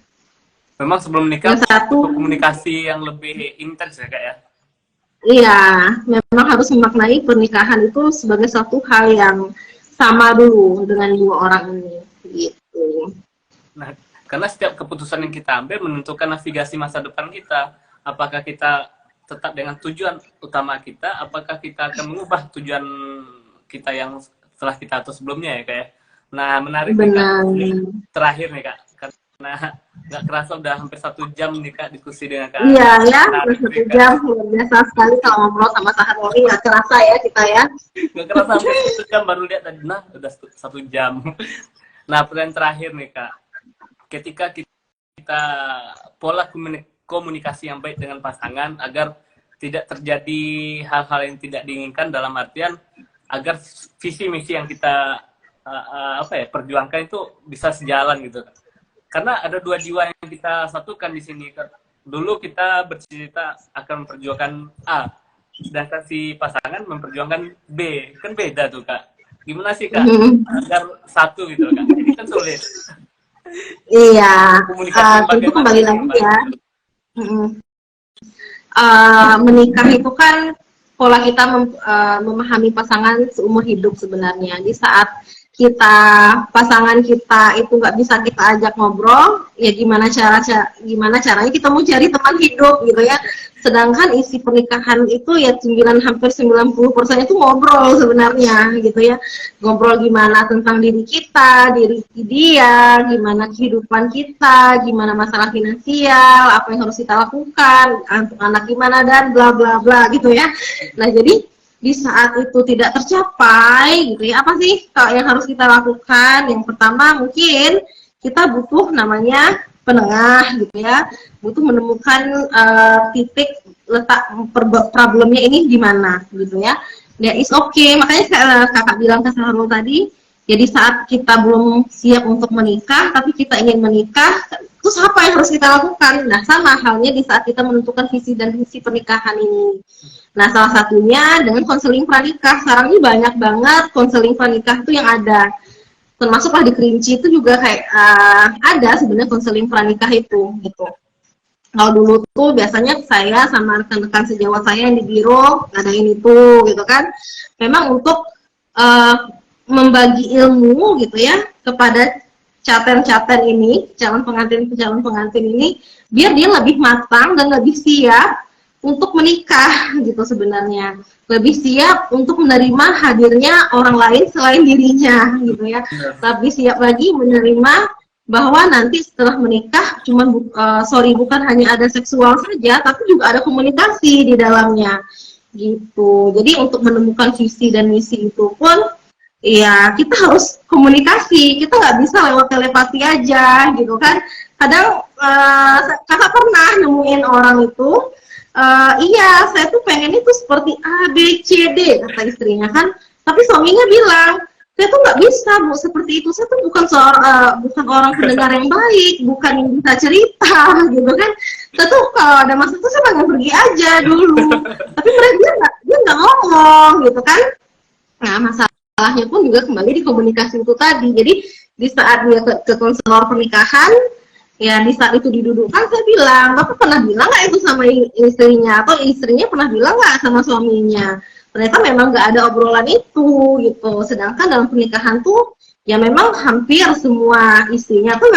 Memang sebelum menikah komunikasi yang lebih intens ya kak ya. Iya, memang harus memaknai pernikahan itu sebagai satu hal yang sama dulu dengan dua orang ini, gitu. Nah, karena setiap keputusan yang kita ambil menentukan navigasi masa depan kita. Apakah kita tetap dengan tujuan utama kita, apakah kita akan mengubah tujuan kita yang setelah kita atur sebelumnya ya kak ya. Nah, menarik nih kak. Terakhir nih kak, karena nggak kerasa udah hampir 1 jam nih kak diskusi dengan kak. Iya ya, 1 jam luar biasa sekali kalau ngobrol sama Sahrul. Nggak kerasa ya kita ya. Nggak kerasa hampir 1 jam, baru lihat tadi nah udah 1 jam. Nah pertanyaan terakhir nih kak, ketika kita pola komunikasi yang baik dengan pasangan agar tidak terjadi hal-hal yang tidak diinginkan, dalam artian agar visi misi yang kita perjuangkan itu bisa sejalan gitu kak. Karena ada 2 jiwa yang kita satukan di sini. Dulu kita bercerita akan memperjuangkan A, sedangkan si pasangan memperjuangkan B. Kan beda tuh kak. Gimana sih kak agar satu gitu kak? Ini kan sulit. Iya. Itu kembali lagi ya. Menikah itu kan pola kita memahami pasangan seumur hidup sebenarnya. Di saat pasangan kita itu nggak bisa kita ajak ngobrol, ya gimana caranya kita mau cari teman hidup gitu ya. Sedangkan isi pernikahan itu ya hampir 90% itu ngobrol sebenarnya gitu ya. Ngobrol gimana tentang diri kita, diri dia, gimana kehidupan kita, gimana masalah finansial, apa yang harus kita lakukan, untuk anak gimana, dan bla bla bla gitu ya. Nah jadi di saat itu tidak tercapai gitu ya, apa sih yang harus kita lakukan? Yang pertama mungkin kita butuh namanya penengah gitu ya, butuh menemukan titik letak problemnya ini di mana gitu ya. Ya is okay, makanya kakak bilang ke Sahrul tadi, jadi saat kita belum siap untuk menikah tapi kita ingin menikah, terus apa yang harus kita lakukan? Nah sama halnya di saat kita menentukan visi dan misi pernikahan ini. Nah salah satunya dengan konseling pranikah. Sekarang ini banyak banget konseling pranikah itu yang ada, termasuklah di Kerinci itu juga kayak ada sebenarnya konseling pranikah itu gitu. Kalau dulu tuh biasanya saya sama rekan-rekan sejawat saya yang di biro ngadain itu gitu kan. Memang untuk uh, membagi ilmu gitu ya kepada caten-caten ini, calon pengantin ini, biar dia lebih matang dan lebih siap untuk menikah gitu sebenarnya. Lebih siap untuk menerima hadirnya orang lain selain dirinya gitu ya. Lebih siap lagi menerima bahwa nanti setelah menikah bukan hanya ada seksual saja tapi juga ada komunikasi di dalamnya gitu. Jadi untuk menemukan visi dan misi itu pun ya kita harus komunikasi, kita nggak bisa lewat telepati aja gitu kan. Kadang kakak pernah nemuin orang itu iya saya tuh pengen itu seperti A B C D kata istrinya kan, tapi suaminya bilang saya tuh nggak bisa bu seperti itu, saya tuh bukan orang pendengar yang baik, bukan yang bisa cerita gitu kan. Saya tuh kalau ada masalah tuh saya pengen pergi aja dulu, tapi mereka dia nggak ngomong gitu kan. Nah masalahnya pun juga kembali di komunikasi itu tadi. Jadi di saat dia ke konselor pernikahan, ya di saat itu didudukkan saya bilang, bapak pernah bilang nggak itu sama istrinya, atau istrinya pernah bilang nggak sama suaminya. Ternyata memang nggak ada obrolan itu gitu. Sedangkan dalam pernikahan tuh ya memang hampir semua istrinya tuh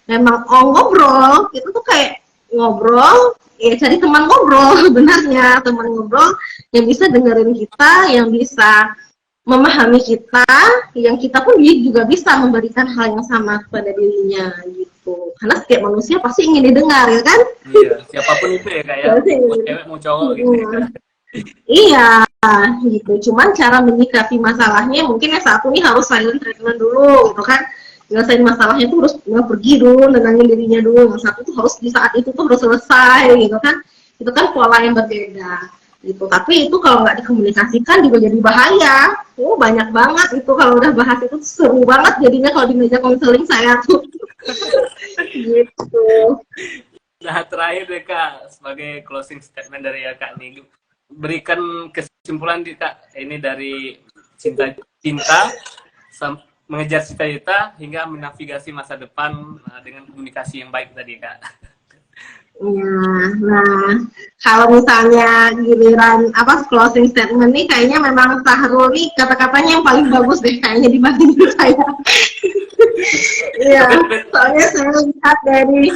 memang ngobrol itu tuh kayak ngobrol ya, cari teman ngobrol sebenarnya, teman ngobrol yang bisa dengerin kita, yang bisa memahami kita, yang kita pun juga bisa memberikan hal yang sama kepada dirinya gitu. Karena setiap manusia pasti ingin didengar ya kan? Iya, siapapun itu ya kak ya, mau cewek mau cowok gitu ya. Iya, gitu. Cuman cara menyikapi masalahnya mungkin yang satu nih harus silent treatment dulu, gitu kan? Nyelesain masalahnya tuh harus pergi dulu, nenangin dirinya dulu. Yang satu tuh harus di saat itu tuh harus selesai, gitu kan? Itu kan pola yang berbeda, gitu. Tapi itu kalau nggak dikomunikasikan juga jadi bahaya. Oh banyak banget itu kalau udah bahas itu seru banget jadinya kalau di meja konseling saya tuh. Gitu. Nah terakhir deh kak, sebagai closing statement dari ya kak nih, berikan kesimpulan di kak ini dari cinta mengejar cita-cita hingga menavigasi masa depan dengan komunikasi yang baik tadi kak. Ya, nah kalau misalnya giliran closing statement nih kayaknya memang Sahrul nih kata-katanya yang paling bagus deh kayaknya dibanding saya. Iya, soalnya saya lihat dari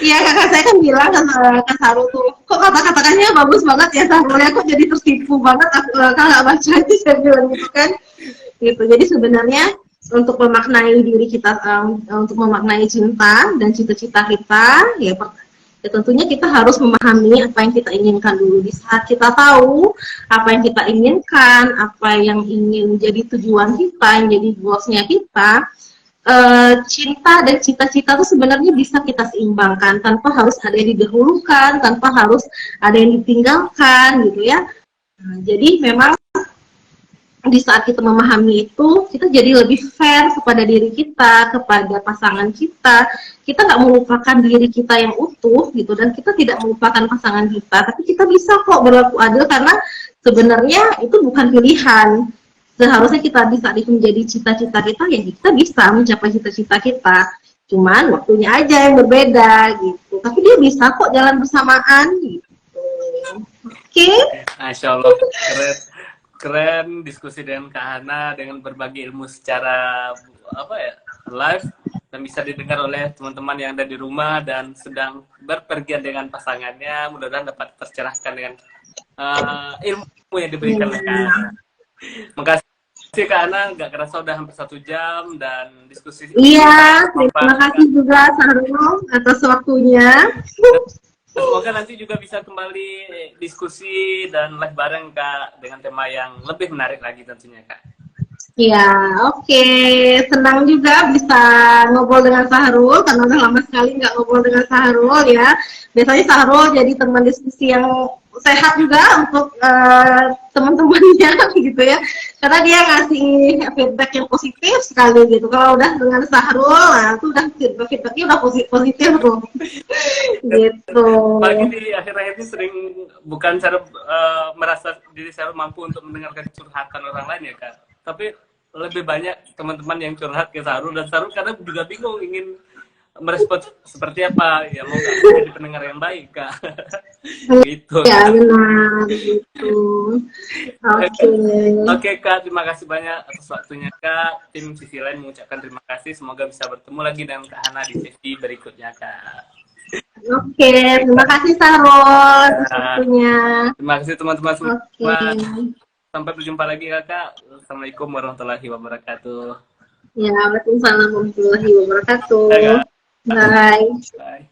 kakak saya kan bilang ke Sahrul tuh, kok kata-katanya bagus banget ya Sahrul ya, kok jadi tertipu banget kalau baca itu saya bilang gitu kan. Gitu. Jadi sebenarnya untuk memaknai diri kita, untuk memaknai cinta dan cita-cita kita, ya tentunya kita harus memahami apa yang kita inginkan dulu. Di saat kita tahu apa yang kita inginkan, apa yang ingin menjadi tujuan kita, yang jadi goalsnya kita, cinta dan cita-cita itu sebenarnya bisa kita seimbangkan tanpa harus ada yang didahulukan, tanpa harus ada yang ditinggalkan gitu ya. Nah, jadi memang di saat kita memahami itu, kita jadi lebih fair kepada diri kita, kepada pasangan kita. Kita nggak melupakan diri kita yang utuh gitu, dan kita tidak melupakan pasangan kita, tapi kita bisa kok berlaku adil karena sebenarnya itu bukan pilihan. Seharusnya kita bisa menjadi cita-cita kita, ya kita bisa mencapai cita-cita kita. Cuman waktunya aja yang berbeda gitu. Tapi dia bisa kok jalan bersamaan gitu. Oke? Masya Allah, keren diskusi dengan Kak Hana dengan berbagi ilmu secara live dan bisa didengar oleh teman-teman yang ada di rumah dan sedang berpergian dengan pasangannya. Mudah-mudahan dapat tercerahkan dengan ilmu yang diberikan oleh Kak Hana. Makasih Kak Hana, nggak kerasa udah hampir 1 jam dan diskusi. Iya, terima kasih juga Sahrul atas waktunya. Semoga nanti juga bisa kembali diskusi dan live bareng Kak dengan tema yang lebih menarik lagi tentunya Kak. Ya, oke. Senang juga bisa ngobrol dengan Sahrul karena udah lama sekali nggak ngobrol dengan Sahrul ya. Biasanya Sahrul jadi teman diskusi yang sehat juga untuk teman-temannya gitu ya. Karena dia ngasih feedback yang positif sekali gitu. Kalau udah dengan Sahrul, nah itu udah feedbacknya udah positif tuh. Gitu. Apalagi di akhir-akhir ini sering bukan cara merasa diri saya mampu untuk mendengarkan curhatan orang lain ya Kak. Tapi lebih banyak teman-teman yang curhat ke Sahrul, dan Sahrul kadang juga bingung ingin merespon seperti apa ya, mau nggak jadi pendengar yang baik kak. Gitu. Ya benar gitu. Oke. Oke kak, terima kasih banyak atas waktunya kak. Tim sisi lain mengucapkan terima kasih, semoga bisa bertemu lagi dengan Kak Hana di sesi berikutnya kak. Oke, terima kasih Sahrul atas waktunya. Terima kasih teman-teman semua. Oke. Sampai berjumpa lagi kakak. Assalamualaikum warahmatullahi wabarakatuh. Ya, waalaikumsalam warahmatullahi wabarakatuh. Dadah. Bye. Bye.